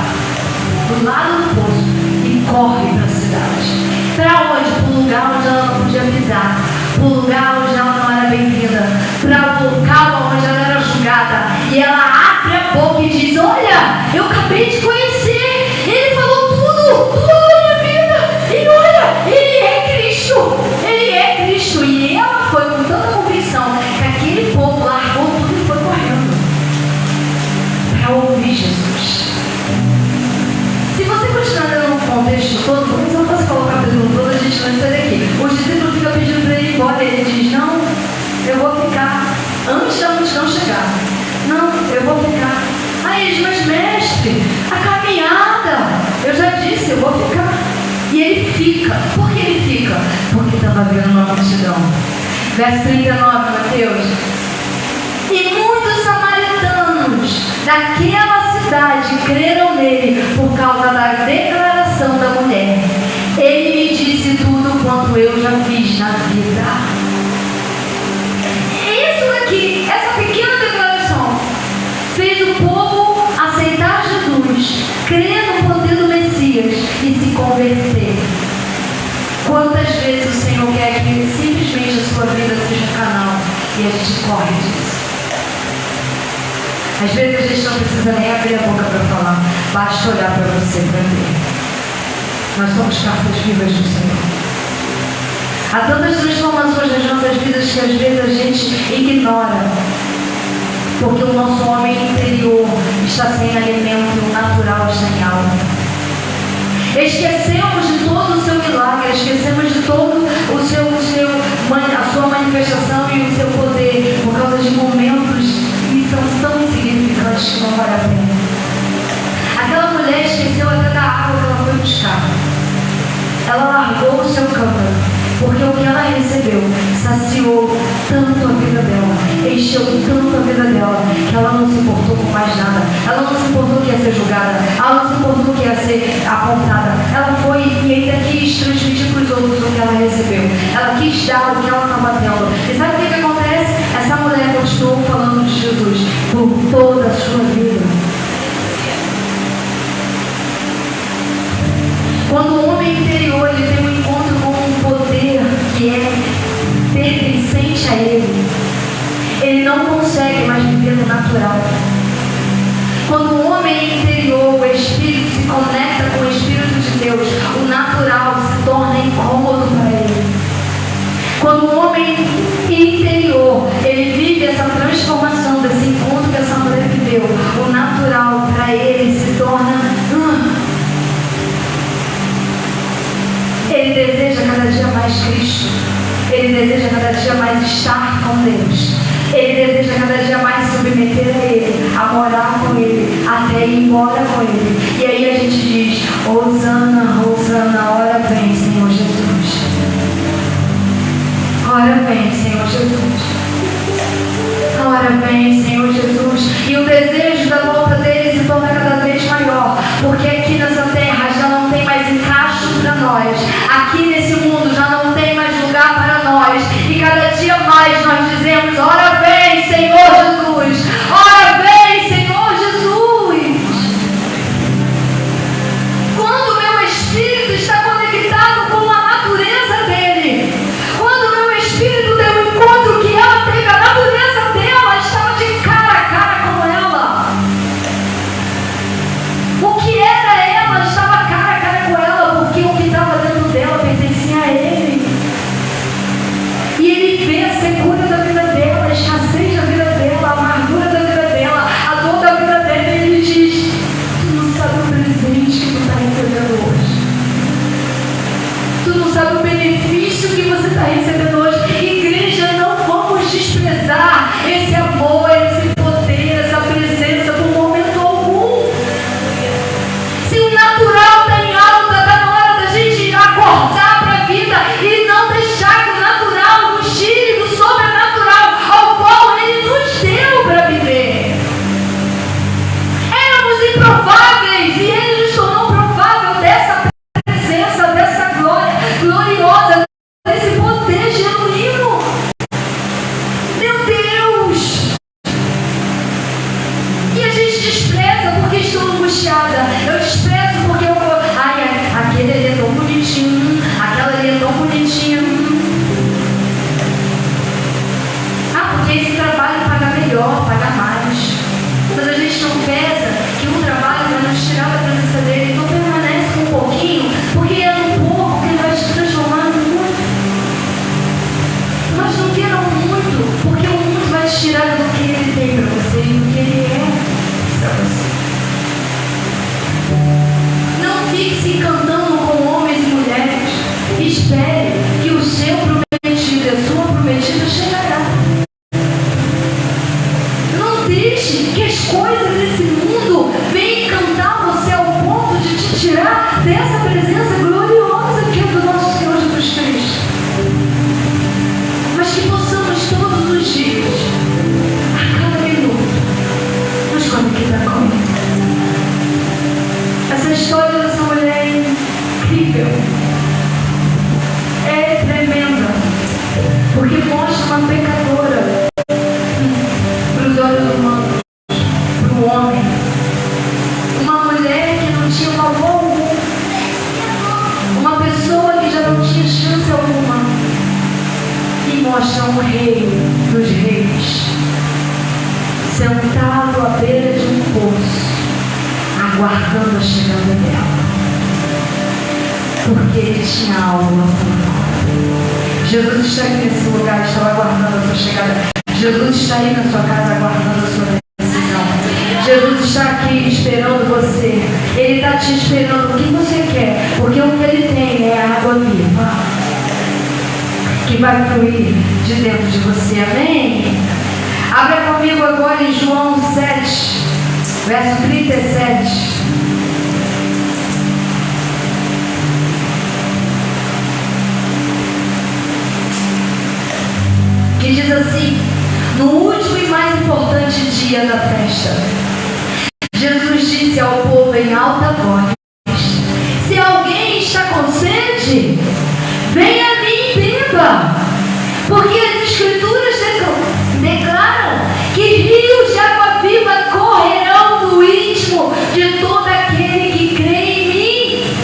do lado do poço e corre para a cidade. Para onde? Para o lugar onde ela não podia pisar, para o lugar onde ela não era bem-vinda, para o local onde ela era julgada. E ela abre a boca e diz: olha, eu acabei de conhecer, ele falou tudo da minha vida, e olha, ele é Cristo, ele é Cristo. E ela foi com tanta convicção que aquele povo largou tudo e foi correndo para ouvir Jesus. Se você continuar dando um contexto todo, porque eu não posso colocar a pergunta toda, a gente vai sair daqui. Os discípulos ficam pedindo para ele ir embora, e ele diz: não, eu vou ficar antes da multidão chegar. Não, eu vou ficar. Aí ele diz: mas mestre, a caminhada, eu já disse, eu vou ficar. E ele fica. Por que ele fica? Porque estava vendo uma multidão. Verso 39, Mateus. E muitos samaritanos daquela cidade creram nele por causa da declaração da mulher: ele me disse tudo quanto eu já fiz na vida. Isso daqui, essa pequena declaração, fez o povo aceitar Jesus, crer no poder do Messias e se converter. Quantas vezes o Senhor quer que simplesmente a sua vida seja um canal e a gente corre disso? Às vezes a gente não precisa nem abrir a boca para falar, basta olhar para você para ver. Nós somos cartas vivas do Senhor. Há tantas transformações nas nossas vidas que às vezes a gente ignora, porque o nosso homem interior está sem alimento e o natural está em alta. Esquecemos de todo o seu milagre, esquecemos de todo a sua manifestação e o seu poder por causa de momentos que são tão insignificantes que não vale a pena. Aquela mulher esqueceu até da água que ela foi buscar. Ela largou o seu cântaro, porque o que ela recebeu saciou tanto a vida dela, encheu tanto a vida dela, que ela não se importou com mais nada. Ela não se importou que ia ser julgada, ela não se importou que ia ser apontada. Ela foi e ainda quis transmitir para os outros o que ela recebeu. Ela quis dar o que ela estava tendo. E sabe o que acontece? Essa mulher continuou falando de Jesus por toda a sua vida. Quando o homem interior ele não consegue mais viver no natural. Quando o homem interior, o Espírito, se conecta com o Espírito de Deus, o natural se torna incômodo para ele. Quando o homem interior, ele vive essa transformação, desse encontro que essa mulher viveu, o natural para ele se torna... Ele deseja cada dia mais Cristo. Ele deseja cada dia mais estar com Deus. Ele deseja cada dia mais se submeter a Ele, a morar com Ele, até ir embora com Ele. E aí a gente diz: Hosana, Hosana, ora vem, Senhor Jesus. Ora vem, Senhor Jesus. Ora vem, Senhor Jesus. E o desejo da volta dele se torna cada vez maior, porque aqui nessa terra já não tem mais encaixe para nós. Aqui nesse mundo já não tem mais lugar para nós. E cada dia mais nós dizemos: ora vem, Senhor Jesus. Ora vem, Senhor Jesus. Quando o meu espírito está conectado com a natureza dele, quando o meu espírito tem um encontro que ela teve, a natureza dela estava de cara a cara com ela. O que era ela estava cara a cara com ela, porque o que estava dentro dela pertencia a ele. E ele vê a secura da vida dela, a escassez da vida dela, a amargura da vida dela, a dor da vida dela, e ele diz: tu não sabe o presente que tu está recebendo hoje. Tu não sabe o benefício que você está recebendo hoje. Igreja, não vamos desprezar esse amor, esse poder, essa presença por momento algum. Se o natural está em alta, está na hora da gente acordar para a vida e não deixar que o natural nos tire do sobrenatural ao qual Ele nos deu para viver. Éramos improváveis e Ele nos tornou provável dessa presença, dessa glória gloriosa, desse poder genuíno. Meu Deus! E a gente despreza porque estou angustiada. Eu desprezo porque eu vou... Ai, aquele ali é tão bonitinho, aquela ali é tão bonitinha. Porque esse trabalho paga melhor, paga mais. Mas a gente não pesa que um trabalho vai nos tirar da presença dele. Então permanece um pouquinho, porque é um pouco que ele vai te transformar no muito. Mas não queira muito, porque o muito vai te tirar do que ele tem para você e do que ele é para você. Não fique se encantando com homens e mulheres. Espere que o seu prometido e a sua prometida chegará. Não deixe que as coisas desse mundo venham encantar você ao ponto de te tirar dessa presença gloriosa que é do nosso Senhor Jesus Cristo. Mas que possamos todos os dias, a cada minuto, nos conectar com Ele. Essa história dessa mulher é incrível. É tremenda. Porque mostra uma pecadora para os olhos humanos, para o homem. Uma mulher que não tinha valor algum. Uma pessoa que já não tinha chance alguma. E mostra um rei dos reis, sentado à beira de um poço, aguardando a chegada dela. Porque ele tinha algo a falar. Jesus está aqui nesse lugar, estava aguardando a sua chegada. Jesus está aí na sua casa aguardando a sua decisão. Jesus está aqui esperando você. Ele está te esperando o que você quer, porque o que Ele tem é a água viva que vai fluir de dentro de você. Amém? Abra comigo agora em João 7, verso 37. Que diz assim: no último e mais importante dia da festa, Jesus disse ao povo em alta voz: se alguém está com sede, venha a mim e beba, porque as Escrituras declaram que rios de água viva correrão no íntimo de todo aquele que crê em mim.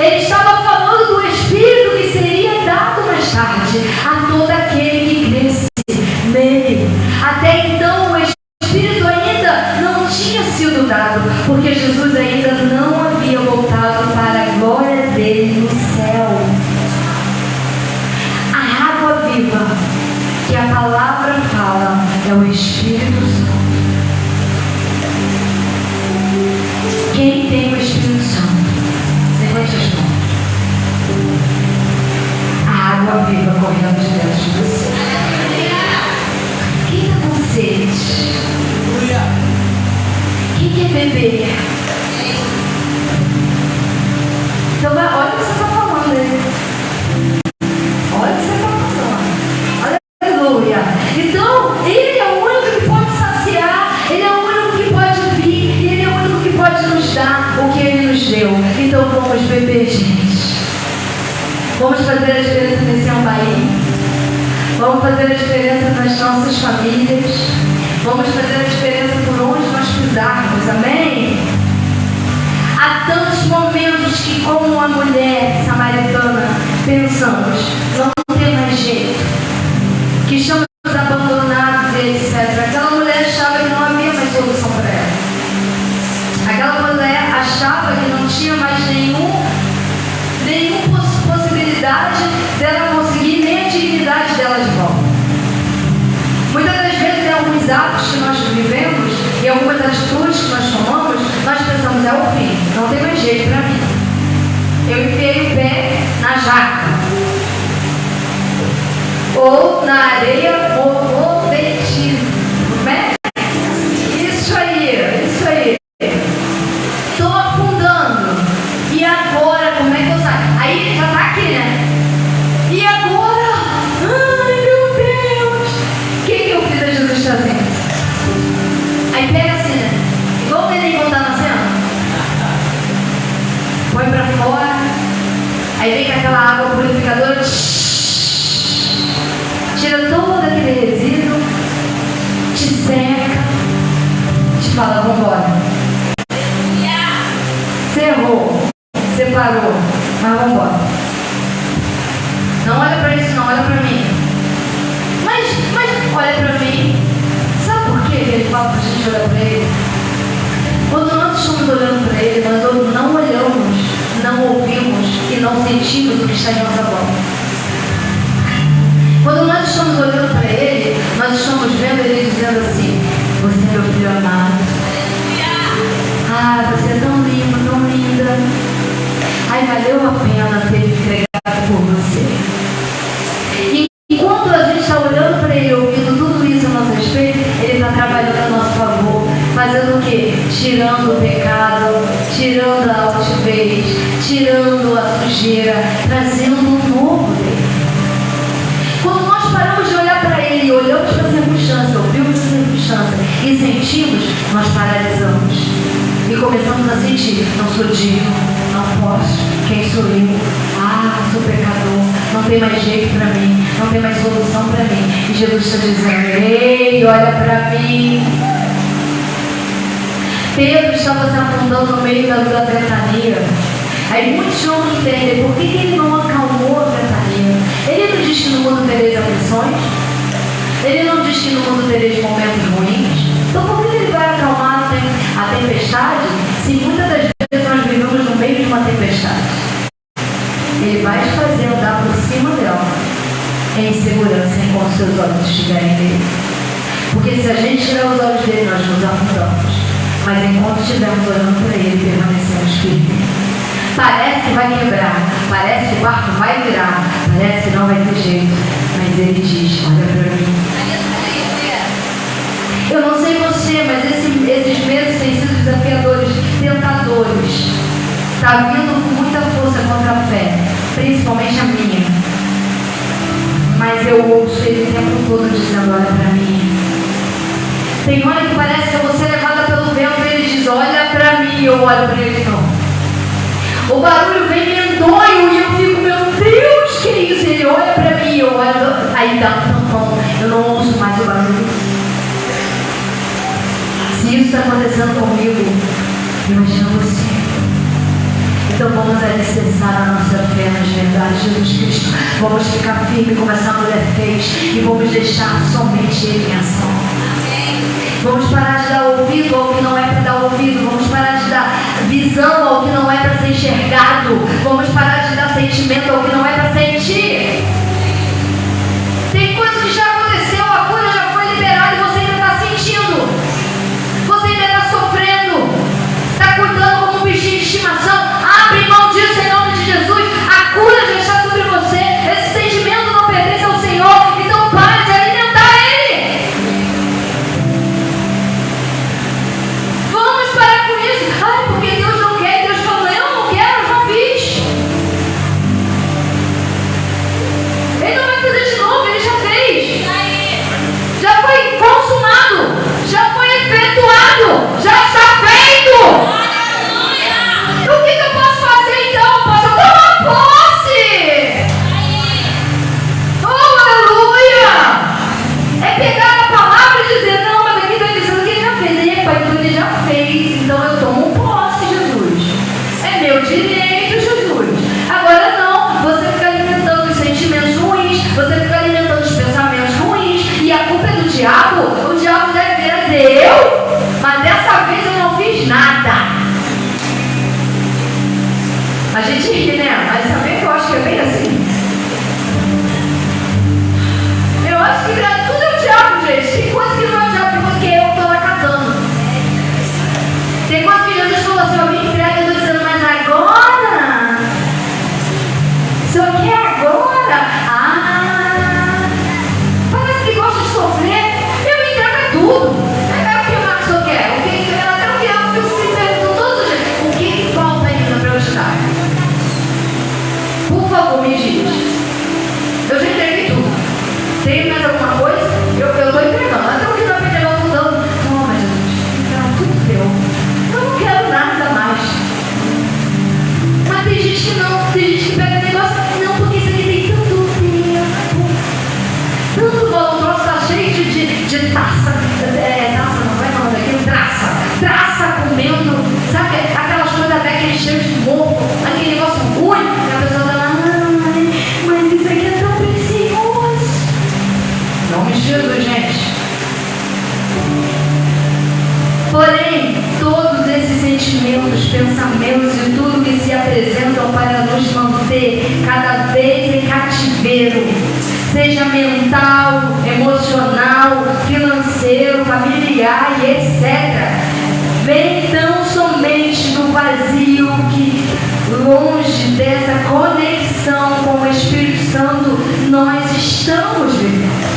Ele estava falando do Espírito que seria dado mais tarde a todo aquele que cresce nele. porque Jesus ainda não havia voltado para a glória dele no céu. A água viva que a palavra fala é o Espírito Santo. Quem tem o Espírito Santo? Levante as mãos. A água viva correndo de dentro de você. Quem está com sede? Quem quer beber? Então, olha o que você está falando aí. Olha o que você está falando. Aleluia. Então, Ele é o único que pode saciar. Ele é o único que pode vir. Ele é o único que pode nos dar o que Ele nos deu. Então, vamos beber, gente. Vamos fazer a diferença nesse Ambaí. Vamos fazer a diferença nas nossas famílias. Vamos fazer a diferença por onde nós pisarmos. Amém? Há tantos momentos que, como uma mulher samaritana, pensamos, não tem mais jeito, que estamos abandonados e etc. Aquela mulher achava que não havia mais solução para ela. Aquela mulher achava que não tinha mais nenhuma possibilidade dela conseguir nem a dignidade dela de volta. Muitas das vezes, em alguns atos que nós vivemos, em algumas atitudes que nós tomamos, nós pensamos, é o fim, não tem mais jeito para mim. Eu enfiei o pé na jaca, ou na areia, ou metido. Como é? Isso aí. Estou afundando. E agora, como é que eu saio? Aí já está aqui, né? E agora? Ai, meu Deus! O que eu fiz a Jesus trazendo? Aí pega assim, né? Igual o neném quando está nascendo. Põe pra fora. Aí vem com aquela água purificadora. Tira todo aquele resíduo. Te seca. Te fala, vambora. Você errou. Você parou. Mas vambora. Não olha pra isso, não. Olha pra mim. Mas olha pra mim. Sabe por que ele fala pra gente olhar pra ele? Quando nós estamos olhando para Ele, nós não olhamos, não ouvimos e não sentimos o que está em nossa volta. Quando nós estamos olhando para Ele, nós estamos vendo Ele dizendo assim, você é meu filho amado. Ah, você é tão lindo, tão linda. Ai, valeu a pena ter me entregado por você. E enquanto a gente está olhando para Ele, ouvindo tudo isso a nosso respeito, Ele está trabalhando a nosso favor. Fazendo o quê? Tirando o pecado, tirando a altivez, tirando a sujeira, trazendo o novo dele. Quando nós paramos de olhar para ele e olhamos para a circunstância, ouvimos a circunstância e sentimos, nós paralisamos. E começamos a sentir, não sou digno, não posso, quem sou eu? Ah, sou pecador, não tem mais jeito para mim, não tem mais solução para mim. E Jesus está dizendo, ei, olha para mim. Pedro estava se afundando no meio da ventania. Aí muitos não entendem por que ele não acalmou a ventania. Ele não diz que no mundo tereis aflições. Ele não diz que no mundo tereis momentos ruins. Então por que ele vai acalmar a tempestade se muitas das vezes nós vivemos no meio de uma tempestade? Ele vai te fazer andar por cima dela em segurança enquanto seus olhos estiverem nele. Porque se a gente tirar os olhos dele, nós nos afundamos. Mas enquanto estivermos olhando para ele, permanecemos firmes. Parece que vai quebrar, parece que o barco vai virar, parece que não vai ter jeito. Mas ele diz, olha para mim. Eu não sei você, mas esses meses têm sido desafiadores, tentadores. Está vindo com muita força contra a fé, principalmente a minha. Mas eu ouço ele o tempo todo dizendo, olha para mim. Tem hora que parece que eu vou ser levada pelo vento e ele diz, olha pra mim, e eu olho pra ele não. O barulho vem medonho e eu fico, meu Deus, que é isso? Ele olha pra mim e eu olho, aí dá um tampão, eu não ouço mais o barulho. Se isso está acontecendo comigo, imagina você. Então vamos alicerçar a nossa fé nas verdades de Jesus Cristo. Vamos ficar firme como essa mulher fez e vamos deixar somente Ele em ação. Vamos parar de dar ouvido ao que não é para dar ouvido. Vamos parar de dar visão ao que não é para ser enxergado. Vamos parar de dar sentimento ao que não é para sentir. Tem coisa que já aconteceu, a cura já foi liberada e você ainda está sentindo. Você ainda está sofrendo. Está cuidando como um bichinho de estimação. Abre mão disso em nome de Jesus. A cura já está sobre você. Esse sentimento não pertence ao Senhor. Então pare de alimentar Ele. Vamos parar com isso. Ai, porque Deus não quer. Deus falou, eu não quero, eu já fiz. Ele não vai fazer de novo, Ele já fez. Já foi consumado. Já foi efetuado. Já está feito. O que eu posso fazer então? Posso tomar posse. Oh, aleluia! É pegar a palavra e dizer, não, mas aqui está dizendo que Ele já fez. Epa, então Ele já fez. Então eu tomo posse, Jesus. É meu direito, Jesus. Agora não, você fica alimentando os sentimentos ruins, você fica alimentando os pensamentos ruins, e a culpa é do diabo. O diabo deve vir a dizer, mas dessa vez eu não fiz nada. A gente ri, né? Mas também eu acho que é bem assim. Eu acho que tudo é o diabo, gente. Tem coisa que não é o diabo, tem coisa que eu estou acatando. Tem coisa que Jesus falou assim, eu me entrego, eu estou dizendo, mas agora? O Senhor quer agora? Parece que gosta de sofrer. Eu me entrego a tudo. É o que o Senhor quer. Até o que eu fico me perguntando todos os dias. O que falta ainda para eu estar? Por favor, me diz. Eu já entreguei tudo. Tem mais alguma coisa? Eu estou entregando. Até o que não vai entregar, eu estou dando. Não, mas Jesus, então tudo teu. Eu não quero nada mais. Mas tem gente que não. Tem gente que pega o negócio. Não, porque isso aqui tem tanto tempo. Tanto valor. O troço está cheio de taça. Taça, não vai falar daquilo. Traça comendo. Sabe aquelas coisas até aquele cheiro de mofo. Aquele negócio ruim. Que a pessoa está lá. Mas isso aqui é tão precioso. Em nome de Jesus, gente. Porém, todos esses sentimentos, pensamentos e tudo que se apresentam para nos manter cada vez em cativeiro, seja mental, emocional, financeiro, familiar e etc., vem tão somente do vazio que, longe dessa conexão com o Espírito Santo, nós estamos vivendo.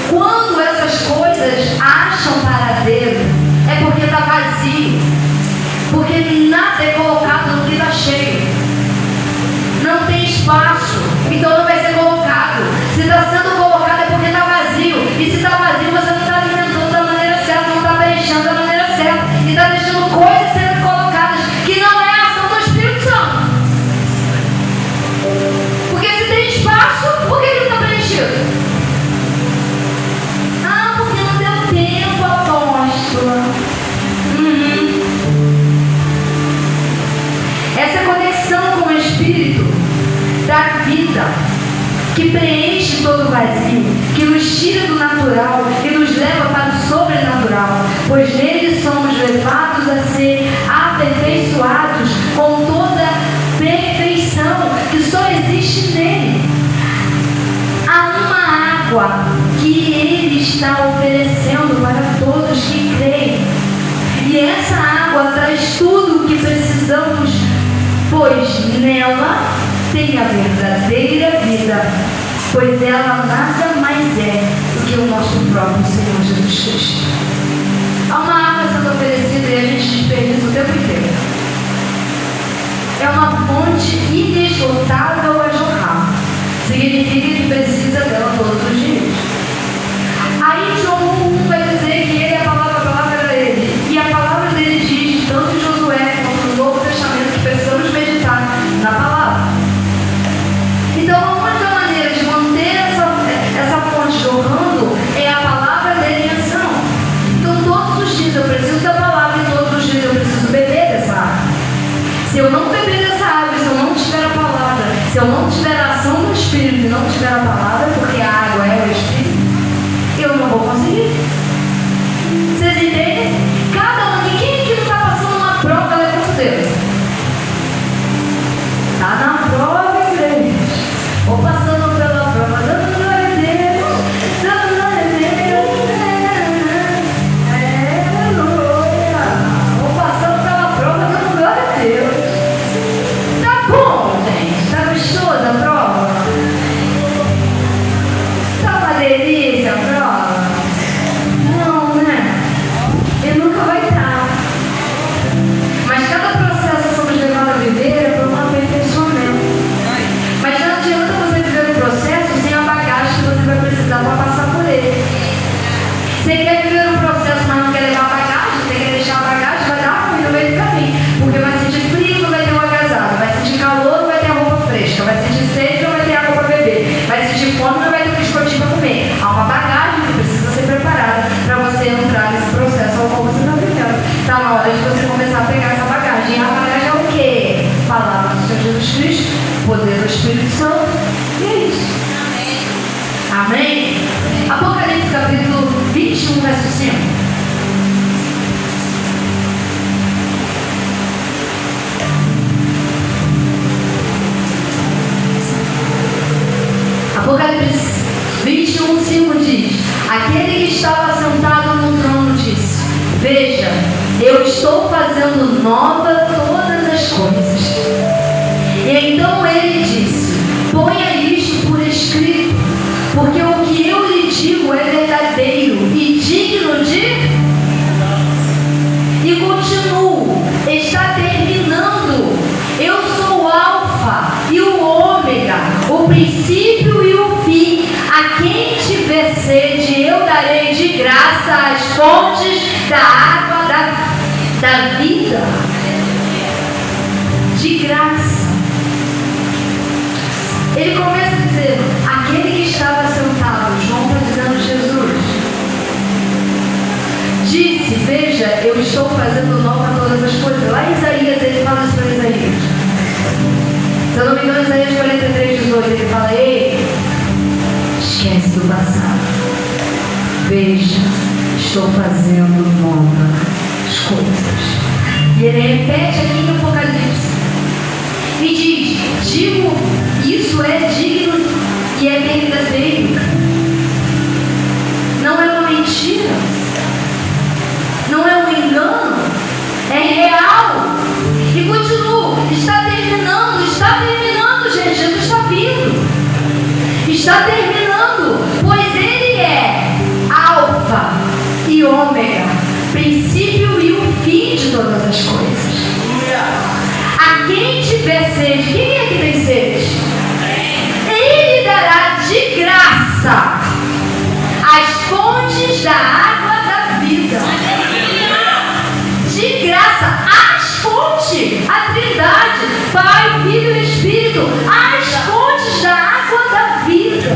Quando essas coisas acham paradeiro, é porque está vazio, porque nada é colocado no que está cheio, não tem espaço, então não vai ser colocado. Se está sendo colocado é porque está vazio, e se está vazio você não está alimentando da maneira certa, não está preenchendo da maneira certa, e está deixando coisas sendo colocadas que não é a ação do Espírito Santo. Porque se tem espaço, por que ele não está preenchido? Porque não deu tempo, apóstolo. Essa conexão com o Espírito da vida, que preenche todo o vazio, que nos tira do natural e nos leva para o sobrenatural, pois nele somos levados a ser aperfeiçoados com toda perfeição que só existe nele. Há uma água que Ele está oferecendo para todos que creem, e essa água traz tudo o que precisamos, pois nela tem a verdadeira vida, pois ela nada mais é do que o nosso próprio Senhor Jesus Cristo. Há uma água sendo oferecida e a gente desperdiça o tempo inteiro. É uma fonte inesgotável a jorrar. Significa que precisa dela todos os dias. Aí João 1 vai dizer que ele é a palavra era ele. E a palavra dele diz, tanto em Josué quanto no Novo Testamento, que precisamos meditar na palavra. Então a única maneira de manter essa fonte jorrando é a palavra dele em ação. Então todos os dias eu preciso da palavra e todos os dias eu preciso beber dessa água. Se eu não beber dessa água, se eu não tiver a palavra, se eu não tiver a ação do Espírito e não tiver a palavra, porque a água é o Espírito, eu não vou conseguir. vocês entendem? Cada um, quem aqui não está passando uma prova, levanta o dedo. Está na prova, igreja. Ou passando pela prova, dando glória a Deus, dando glória a Deus. Aleluia. Ou passando pela prova, dando glória a Deus. Tá bom, gente? Tá gostosa a prova? Tá uma delícia a prova? Não, né? E nunca vai estar. Mas cada processo que somos levados a viver é para um aperfeiçoamento. Mas não adianta você viver o processo sem a bagagem que você vai precisar para passar por ele. Você quer viver o processo, mas não quer levar a bagagem, você quer deixar a bagagem, vai dar ruim no meio do caminho. Porque vai sentir frio, não vai ter um agasalho. Vai sentir calor, não vai ter a roupa fresca. Vai sentir sede, não vai ter água para beber. Vai sentir fome, não vai ter biscoitinho para comer. Há uma bagagem que precisa ser preparada para você entrar nesse processo ao qual você está vivendo. Está na hora de você começar a pegar essa bagagem. E a bagagem é o quê? Palavra do Senhor Jesus Cristo, poder do Espírito Santo. E é isso. Amém? Apocalipse capítulo 21, verso 5. Apocalipse 21, 5 diz: aquele que estava sentado no trono disse: veja, eu estou fazendo nova todas as coisas. E então ele disse: ponha isto por escrito, porque o que eu lhe digo é verdadeiro e digno de... E continuo, está terminando. Eu sou o Alfa e o Ômega, o princípio e o fim. A quem tiver sede, eu darei de graça as fontes da água da vida. De graça. Ele começa a dizer: aquele que estava sentado, João está dizendo Jesus, disse: veja, eu estou fazendo nova todas as coisas. Lá em Isaías, ele fala isso para Isaías. Se eu não me engano, Isaías 43, 18, ele fala: ei, esquece do passado. Veja, estou fazendo novas coisas. E ele repete aqui no Apocalipse. E diz: digo, isso é digno e é verdadeiro. Não é uma mentira. Não é um engano. É real. E continuo. Está terminando, gente. Jesus está vindo. Está terminando. Pois ele é Alfa e Ômega, princípio e o fim de todas as coisas. A quem tiver sede, quem é que tem sede? Ele dará de graça as fontes da água da vida. De graça, as fontes, a Trindade, Pai, Filho e Espírito, as fontes da água da vida.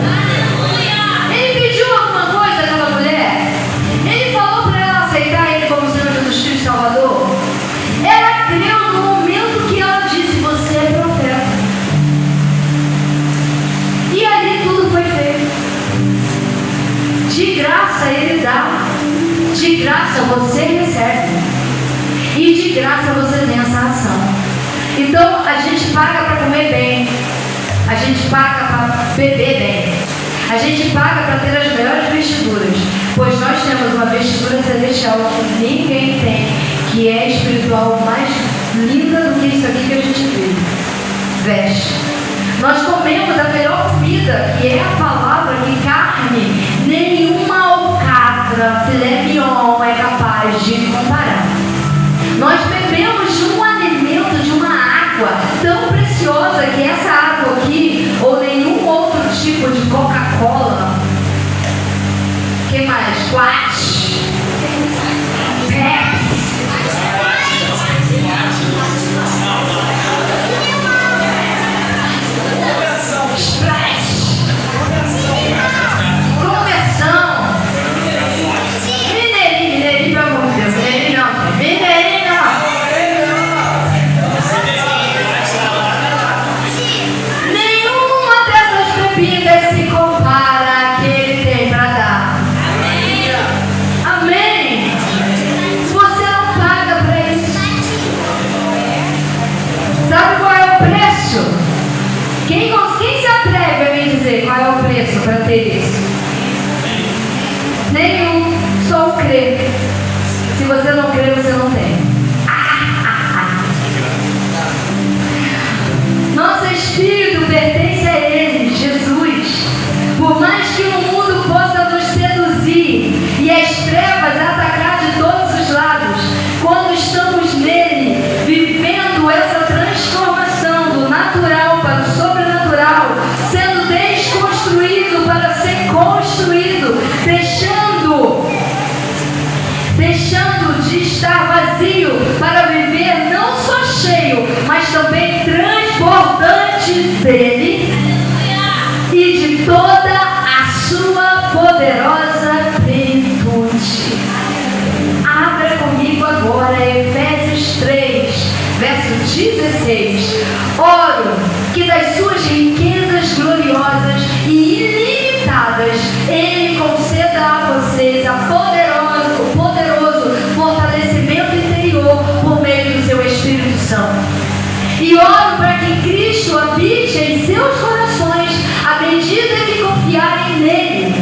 Ele pediu alguma coisa àquela mulher? Ele falou para ela aceitar ele como Senhor Jesus Cristo Salvador? Ela creu no momento que ela disse: você é profeta. E ali tudo foi feito. De graça ele dá, de graça você recebe, e de graça você tem essa ação. Então a gente paga para comer bem, a gente paga para beber bem, a gente paga para ter as melhores vestiduras, pois nós temos uma vestidura celestial que ninguém tem, que é espiritual, mais linda do que isso aqui que a gente veste. Nós comemos a melhor comida, que é a palavra, que carne nenhuma alcatra, filé mignon é capaz de comparar. Nós bebemos de um alimento, de uma água tão preciosa, que essa água aqui, ou nenhum outro tipo de Coca-Cola, que mais? Quat, Pepsi, Sprite, Conversão, Mineirinho, pelo amor de Deus, Mineirinho não, Mineirinho não. Quem se atreve a me dizer qual é o preço para ter isso? Nenhum, só o crer. Se você não crer, você não tem. Nosso espírito pertence a Ele, Jesus. Por mais que o mundo possa nos seduzir e as trevas atacar de todos os lados, quando estamos nele, vivendo essa transformação do natural para o sobrenatural, sendo desconstruído para ser construído, deixando de estar vazio para viver não só cheio, mas também transbordante dele e de toda a sua poderosa plenitude. Abra comigo agora Efésios 3, verso 16. Oro que das suas riquezas gloriosas e ilimitadas Ele conceda a vocês o poderoso fortalecimento interior por meio do seu Espírito Santo. E oro para que Cristo habite em seus corações à medida que confiarem nele,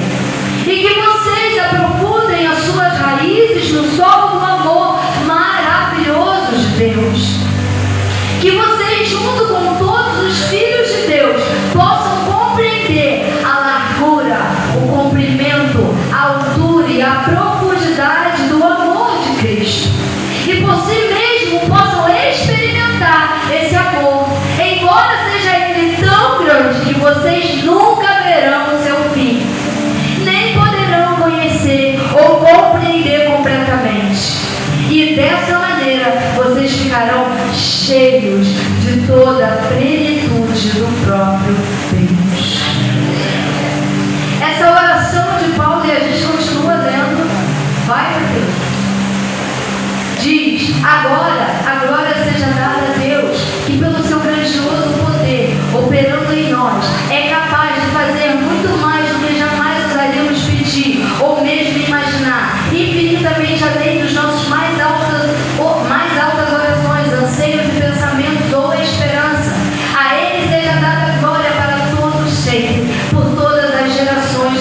e que vocês aprofundem as suas raízes no solo do amor maravilhoso de Deus. Que vocês, junto com todos os filhos de Deus, possam compreender a largura, o comprimento, a altura e a profundidade do amor de Cristo, e por si mesmo possam experimentar esse amor, embora seja ele tão grande que vocês nunca verão o seu fim, nem poderão conhecer ou compreender completamente. E dessa maneira vocês ficarão cheios de toda a plenitude do próprio Deus. Essa oração de Paulo, e a gente continua lendo, vai para Deus. Diz: agora a glória seja dada a Deus, que pelo seu grandioso poder, operando em nós, é capaz de fazer muito mais do que jamais ousaríamos pedir, ou mesmo imaginar, infinitamente além dos nossos mais altas orações, anseios e pensamentos ou esperança. A Ele seja dada glória para todos sempre, por todas as gerações,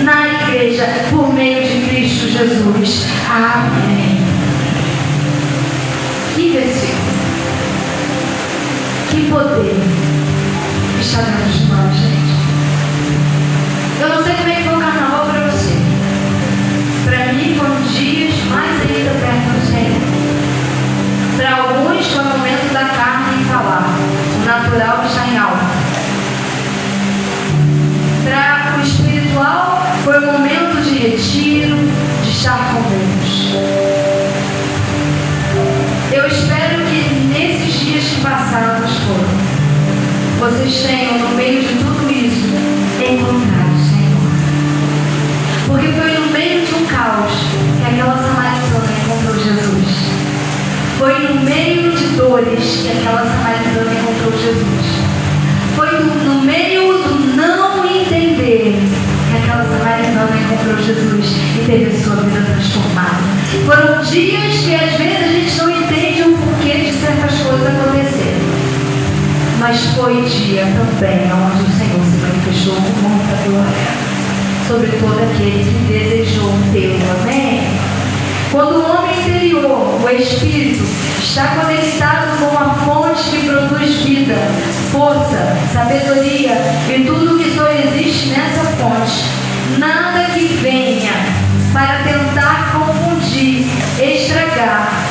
na igreja, por meio de Cristo Jesus. Amém. Que versículo, que poder está dentro de nós, gente. Eu não sei como é que foi o carnaval para você. Para mim foram dias mais ainda perto do Senhor. Para alguns foi o momento da carne falar, o natural está em alta. Para o espiritual foi o momento de retiro, de estar com Deus. Eu espero que nesses dias que passados foram, vocês tenham no meio de tudo isso encontrado o Senhor. Porque foi no meio de um caos que aquela samaritana encontrou Jesus. Foi no meio de dores que aquela samaritana encontrou Jesus. Foi no meio do não entender que aquela samaritana encontrou Jesus e teve a sua vida transformada. Foram dias que às vezes a gente não entende o porquê de certas coisas acontecerem. Mas foi dia também onde o Senhor se manifestou com muita glória sobre todo aquele que desejou tê-lo. Amém? Quando o homem interior, o Espírito, está conectado com a fonte que produz vida, força, sabedoria e tudo que só existe nessa fonte, nada que venha para tentar confundir, estragar,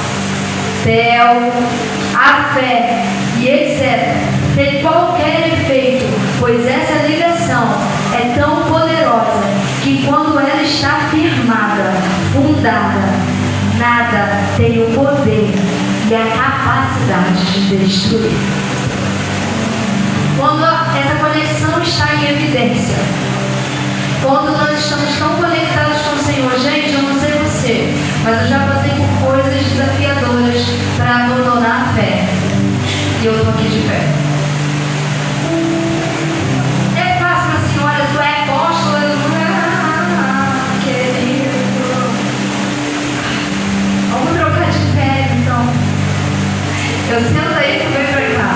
a fé e etc. tem qualquer efeito, pois essa ligação é tão poderosa que quando ela está firmada, fundada, nada tem o poder e a capacidade de destruir. Quando essa conexão está em evidência, quando nós estamos tão conectados com o Senhor, gente, eu não sei você, mas eu já passei por coisas desafiadoras para abandonar a fé. E eu estou aqui de pé. É fácil assim, olha, tu é apóstolo, querido. Vamos trocar de pé, então. Eu sento aí e tu vem pra cá.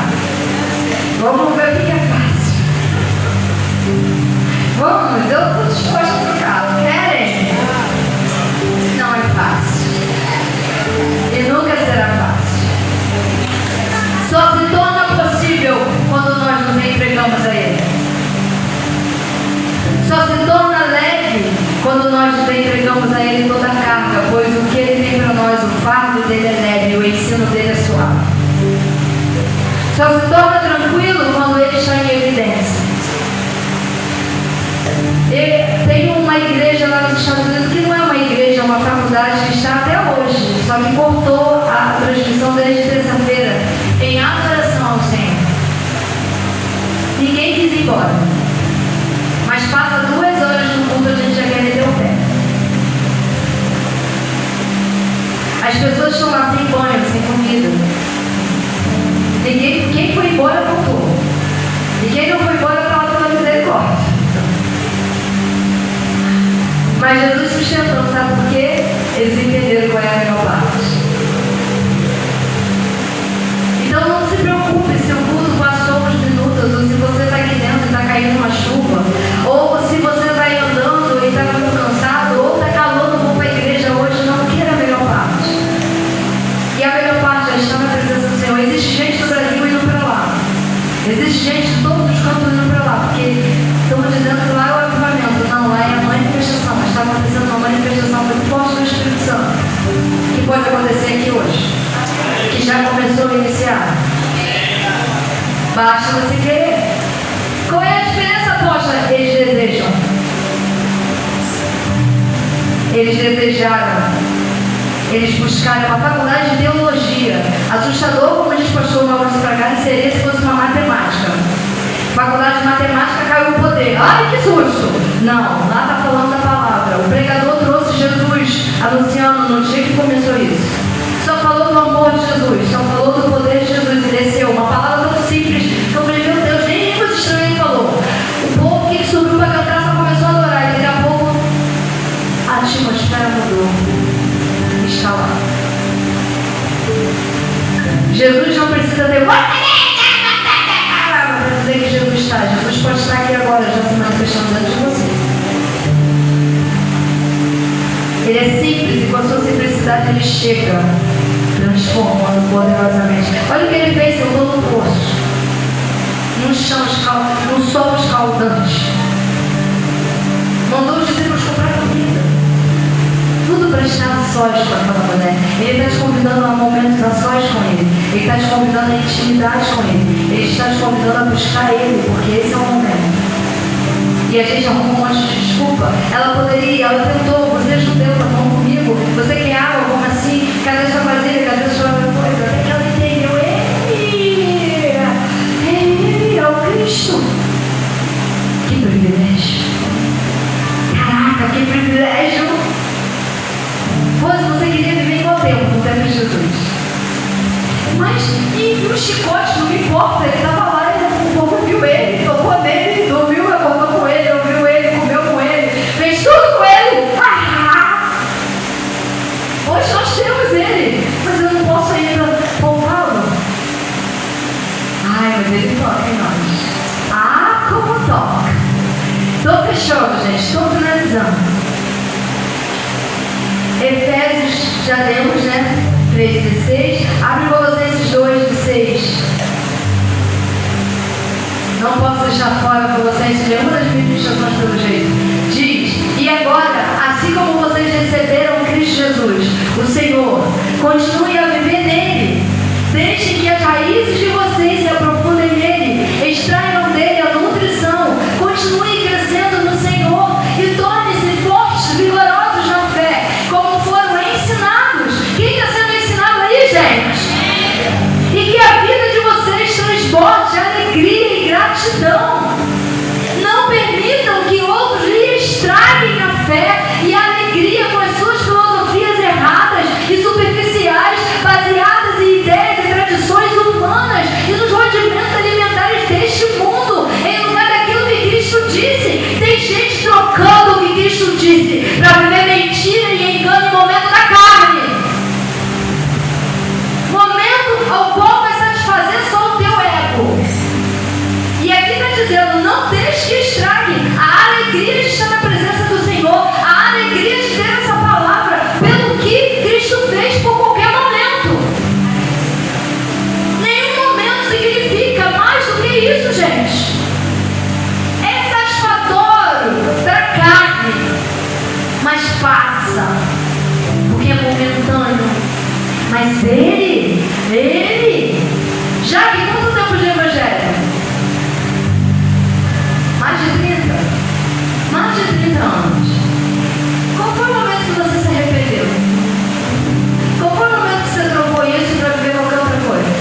Vamos ver o que é fácil. se torna leve quando nós entregamos a Ele toda a carga, pois o que Ele tem para nós, o fardo dele é leve, o ensino dele é suave. Só se torna tranquilo quando Ele está em evidência. Tem uma igreja lá nos Estados Unidos que não é uma igreja, é uma faculdade que está até hoje, só que cortou a transmissão desde terça-feira em adoração ao Senhor. Ninguém quis ir embora, mas passa 2 horas no culto, a gente já quer meter o pé. As pessoas estão lá sem banho, sem comida. Quem foi embora voltou, e quem não foi embora está lá pela misericórdia. Mas Jesus sustentou, sabe por quê? Eles entenderam qual é a melhor parte. Então não se preocupe se o culto passou uns minutos, ou se você está aqui dentro e está caindo uma chuva, ou se você vai andando e está muito cansado, ou está calor, não vou para a igreja hoje, não queira a melhor parte. E a melhor parte é estar na presença do Senhor. Existe gente do Brasil indo para lá. Existe gente de todos os cantos indo para lá, porque estão dizendo que lá é o avivamento. Não, lá é a manifestação, mas está acontecendo uma manifestação muito forte do Espírito Santo, que pode acontecer aqui hoje, que já começou a iniciar. Basta você querer. Qual é a diferença, apóstola? Eles desejam. Eles desejaram. Eles buscaram uma faculdade de teologia. Assustador, como diz o pastor Maurício Fragari, seria se fosse uma matemática. Faculdade de matemática, caiu o poder. Ai, que susto! Não, lá está falando da palavra. O pregador trouxe Jesus anunciando no dia que começou isso. Só falou do amor de Jesus, só falou do poder de Jesus e desceu. Uma palavra tão simples que eu falei, meu Deus, nem línguas estranhas falou. O povo que subiu para cantar só começou a adorar. E daqui a pouco a atmosfera mudou. Está lá. Jesus não precisa ter para dizer que Jesus está. Jesus pode estar aqui agora, já se manifestando dentro de você. Ele é simples e com a sua simplicidade ele chega, transformando poderosamente. Olha o que ele fez, sentou no poço, num sol escaldante. Mandou os discípulos comprar comida. Tudo para estar a sós com aquela mulher. Ele está te convidando a momentos a sós com ele. Ele está te convidando a intimidade com ele. Ele está te convidando a buscar ele, porque esse é o momento. E a gente arruma um monte de desculpa. Ela poderia, ela tentou, você é judeu, tá bom comigo? Você quer água, como assim? Cadê sua vasilha? Cadê sua coisa? Até que ela entendeu. Ele é o Cristo. Que privilégio. Caraca, que privilégio. Pois você queria viver em qual tempo? No tempo de Jesus. Mas, e o chicote, não me importa, ele estava lá, o povo viu ele, tocou nele, dormiu, acordou com ele, ouviu ele, comeu com ele, fez tudo com ele. Hoje nós temos ele, mas eu não posso ainda poupá-lo. Ai, mas ele toca em nós. Ah, como toca. Estou fechando, gente, estou finalizando. Efésios, já lemos, né? 3,16. Abre Colossenses 2,6. Não posso deixar fora Colossenses, nenhuma das ministrações pelo jeito. Diz: e agora, assim como vocês receberam Cristo Jesus, o Senhor, continue a viver nele. Deixem que as raízes de vocês se aprofundem nele, extraiam dele a nutrição, continuem crescendo no Senhor e tornem-se fortes, vigorosos na fé, como foram ensinados. Quem está sendo ensinado aí, gente? E que a vida de vocês transborde alegria e gratidão. Não permitam que outros lhe estraguem a fé e a alegria com as suas filosofias erradas e superficiais, baseadas em ideias e tradições humanas e nos rudimentos alimentares deste mundo, em lugar daquilo que Cristo disse. Tem gente trocando o que Cristo disse para viver mentira e engano em momento da carne, momento ao qual vai satisfazer só o teu ego. E aqui está dizendo: não deixe que estrague a alegria de estar na presença do Senhor, a alegria de ter essa palavra, pelo que Cristo fez por qualquer momento. Nenhum momento significa mais do que isso, gente. É satisfatório para momentâneo. Mas ele, já que quanto tempo de evangelho? Mais de 30? Mais de 30 anos. Qual foi o momento que você se arrependeu? Qual foi o momento que você trocou isso para viver qualquer outra coisa?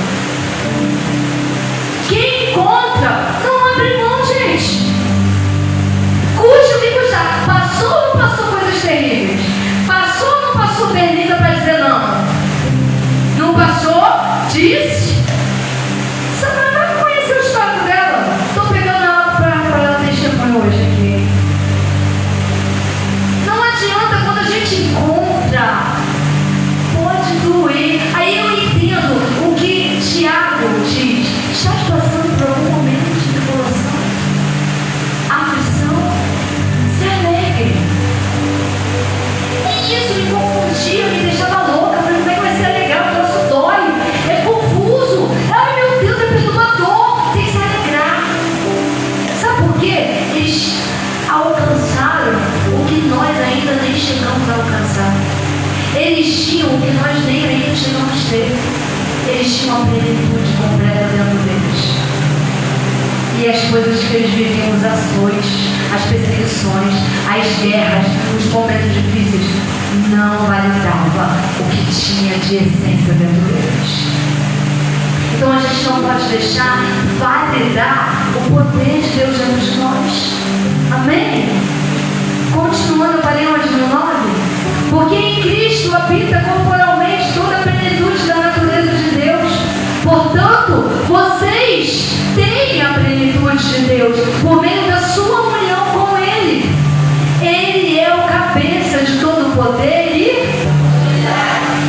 Quem encontra, não abre mão, gente. Custe o que custar. Passou ou não passou coisas terríveis? Passou ou não passou Bernita para dizer não? Não passou? Disse. Você vai conhecer o histórico dela. Estou pegando ela para ela testemunho hoje aqui. Não adianta quando a gente encontra. Pode doer. Aí eu entendo o que Tiago diz. Estás passando por algum momento de tribulação? Aflição? Se alegre. E isso me confundia, me deixava louca. Como é que vai ser legal? O troço dói. É confuso. Ai meu Deus, é perturbador. Tem que se alegrar. Sabe por quê? Eles alcançaram o que nós ainda nem chegamos a alcançar. Eles tinham o que nós nem ainda chegamos a ter. Eles tinham a plenitude completa dentro deles. E as coisas que eles viviam, os açoites, as perseguições, as guerras, os momentos difíceis, não validava o que tinha de essência dentro deles. Então a gente não pode deixar validar o poder de Deus dentro de nós. Amém? Continuando, eu parei onde? No 9? Porque em Cristo habita corporalmente toda a plenitude da natureza de Deus. Portanto, vocês têm a plenitude de Deus por meio da sua união com Ele. Ele é o cabeça de todo o poder e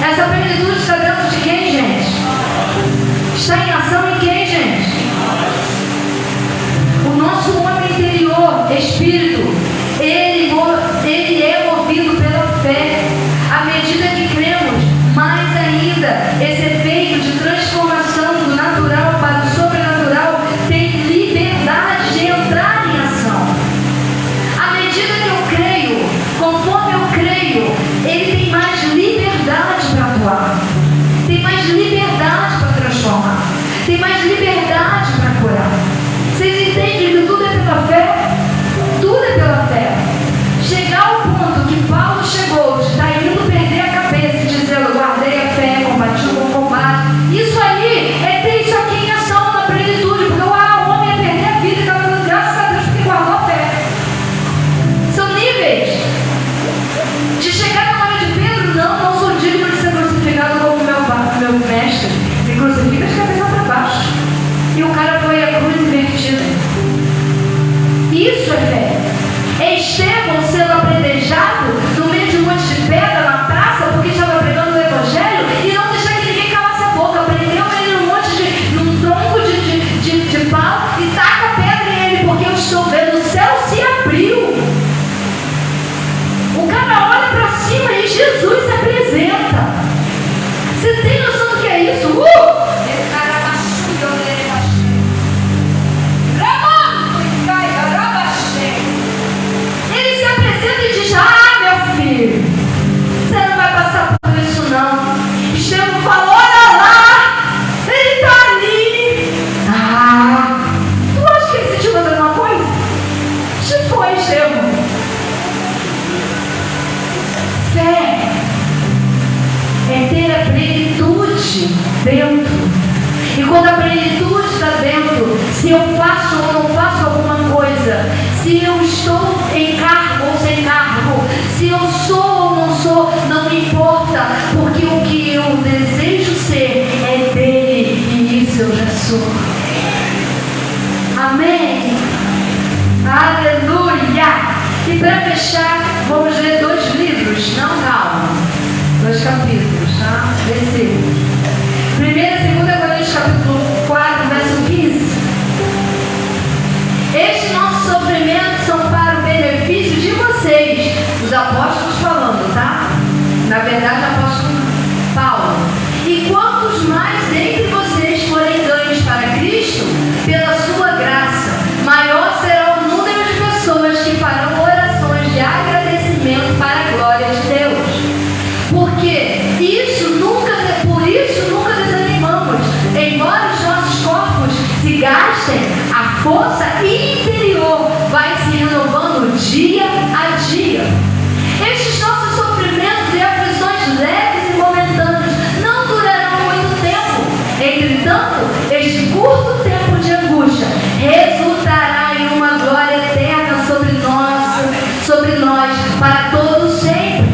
essa plenitude está dentro de quem, gente? Está em ação em quem, gente? O nosso homem interior, espírito, ele é movido pela fé. À medida que cremos, mais ainda, esse efeito de transformação do natural para o sobrenatural tem liberdade de entrar em ação. À medida que eu creio, conforme eu creio, ele tem mais liberdade para atuar, tem mais liberdade para transformar, tem mais liberdade para curar. Vocês entendem que tudo é pela fé? Tudo é pela fé. Chegar ao ponto que Paulo chegou, de estar indo perder a cabeça e dizer, eu guardei a fé, combati o bom combate. Isso aí é ter isso aqui em ação, na plenitude, porque o homem ia perder a vida e estava dando graças a Deus porque guardou a fé. São níveis. De chegar na hora de Pedro, não sou digno de ser crucificado como meu mestre. Se crucifica de cabeça para baixo. E o cara foi a cruz invertida. Isso é fé. É Estevão sendo apredejado no meio de um monte de pedra na praça porque estava pregando o evangelho e não deixar que ninguém calasse a boca. Prendeu ele num tronco de pau e taca a pedra em ele porque eu estou vendo o céu se abriu. O cara olha para cima e Jesus se apresenta. Você tem noção do que é isso? Ele se apresenta e diz, meu filho, você não vai passar por isso não. Estevão falou, olha lá, ele está ali. Tu acha que ele sentiu mais alguma coisa? Se foi, Estevão. Fé é ter a plenitude dentro. E quando a plenitude está dentro, se eu faço ou não faço alguma coisa, se eu estou em cargo ou sem cargo, se eu sou ou não sou, não me importa, porque o que eu desejo ser é dele e isso eu já sou. Amém? Aleluia! E para fechar, vamos ler 2 livros, não, calma, 2 capítulos, tá? Versículos. 1 e 2 Coríntios capítulo 4, verso 15. Estes nossos sofrimentos são para o benefício de vocês, os apóstolos falando, tá? Na verdade, o apóstolo Paulo. E quantos mais dentre vocês forem ganhos para Cristo, pela sua graça, maior será o número de pessoas que farão orações de agradecimento para a glória de Deus. Porque dia a dia. Estes nossos sofrimentos e aflições leves e momentâneos não durarão muito tempo. Entretanto, este curto tempo de angústia resultará em uma glória eterna sobre nós para todos sempre.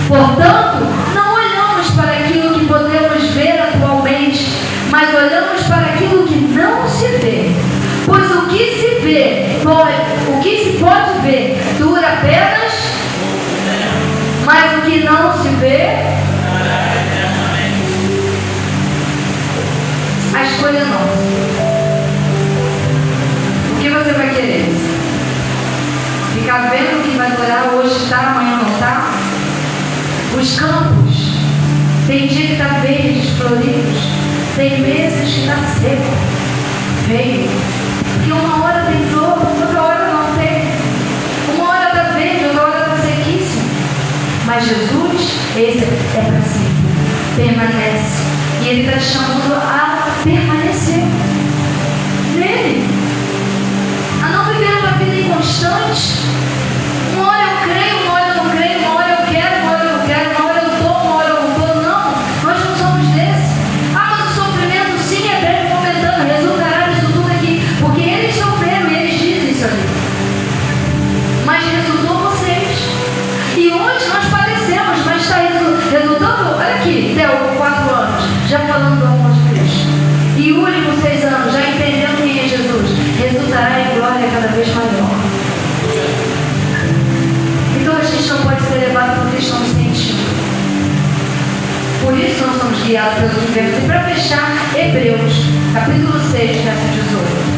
Portanto, não olhamos para aquilo que podemos ver atualmente, mas olhamos para aquilo que não se vê. Pois o que se pode ver dura apenas, mas o que não se vê, a escolha é nossa. O que você vai querer? Ficar vendo que vai durar hoje, tá? Amanhã não tá? Os campos, tem dia que está verdes, floridos, tem meses que está seco, feio, porque uma hora tem flor, outra hora não tem, uma hora está verde, outra hora está sequíssimo, mas Jesus, esse é para sempre, permanece, e Ele está te chamando a permanecer nele, a não viver uma vida inconstante. Uma hora eu creio, uma hora eu não creio, uma hora eu quero, uma hora eu não quero, uma hora eu estou, uma hora eu não estou. Não, nós não somos desse. Mas o sofrimento sim é breve e momentâneo, resultará disso tudo aqui, porque eles sofreram e eles dizem isso ali. Mas resultou vocês. E hoje nós padecemos, mas está resultando, olha aqui, Theo, 4 anos, já falando do amor de Cristo. E Yuri, com 6 anos, já entendendo quem é Jesus, resultará em glória cada vez maior. Então a gente não pode ser levado pelo que estamos sentindo. Por isso nós somos guiados pelo que vemos. E para fechar, Hebreus, capítulo 6, verso 18.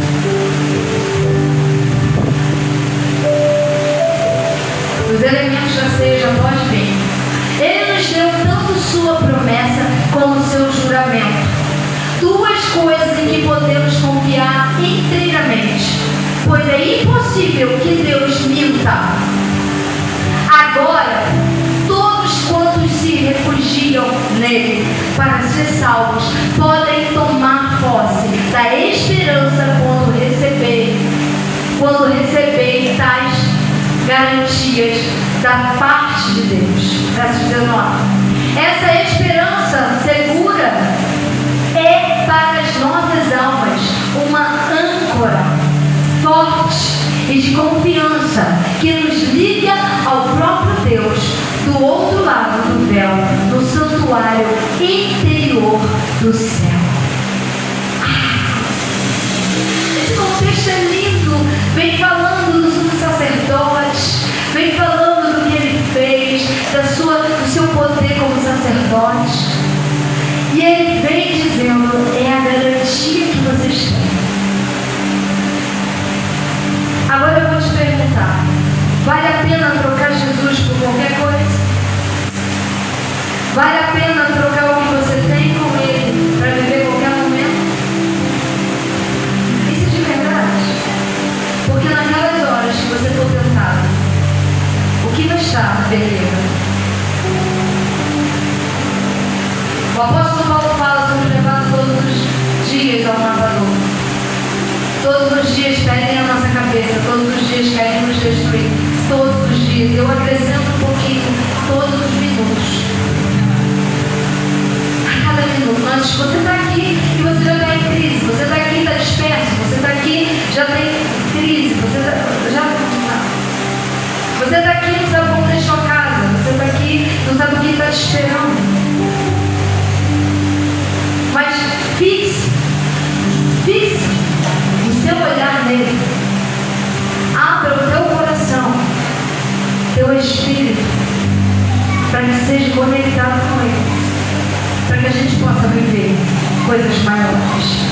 Os elementos da ceia já podem vir. Ele nos deu tanto sua promessa como seu juramento. 2 coisas em que podemos confiar inteiramente, pois é impossível que Deus minta. Agora, todos quantos se refugiam nele para ser salvos, podem tomar posse da esperança quando receberem tais garantias da parte de Deus. Verso 19. Essa esperança segura é para as nossas almas uma âncora forte e de confiança que nos liga ao próprio Deus do outro lado do véu, no santuário interior do céu. Esse contexto é lindo, vem falando do sumo sacerdote, vem falando do que ele fez, do seu poder como sacerdote. E ele vem dizendo, é a garantia que vocês têm. Agora eu vou te perguntar, vale a pena trocar Jesus por qualquer coisa? Vale a pena trocar o que você tem com Ele para viver qualquer momento? Isso é de verdade. Porque naquelas horas que você for tentado, o que vai estar na beleza? O apóstolo Paulo fala sobre levar todos os dias ao matador. Todos os dias caem na nossa cabeça, todos os dias querem nos destruir, todos os dias. Eu acrescento um pouquinho, todos os minutos. A cada minuto. Você está aqui e você já está em crise, você está aqui e está disperso, você está aqui já tem crise, você está aqui e não sabe como deixou a casa, você está aqui e não sabe o que está te esperando. Mas fixe o seu olhar nele, abra o teu coração, teu espírito, para que seja conectado com ele, para que a gente possa viver coisas maiores.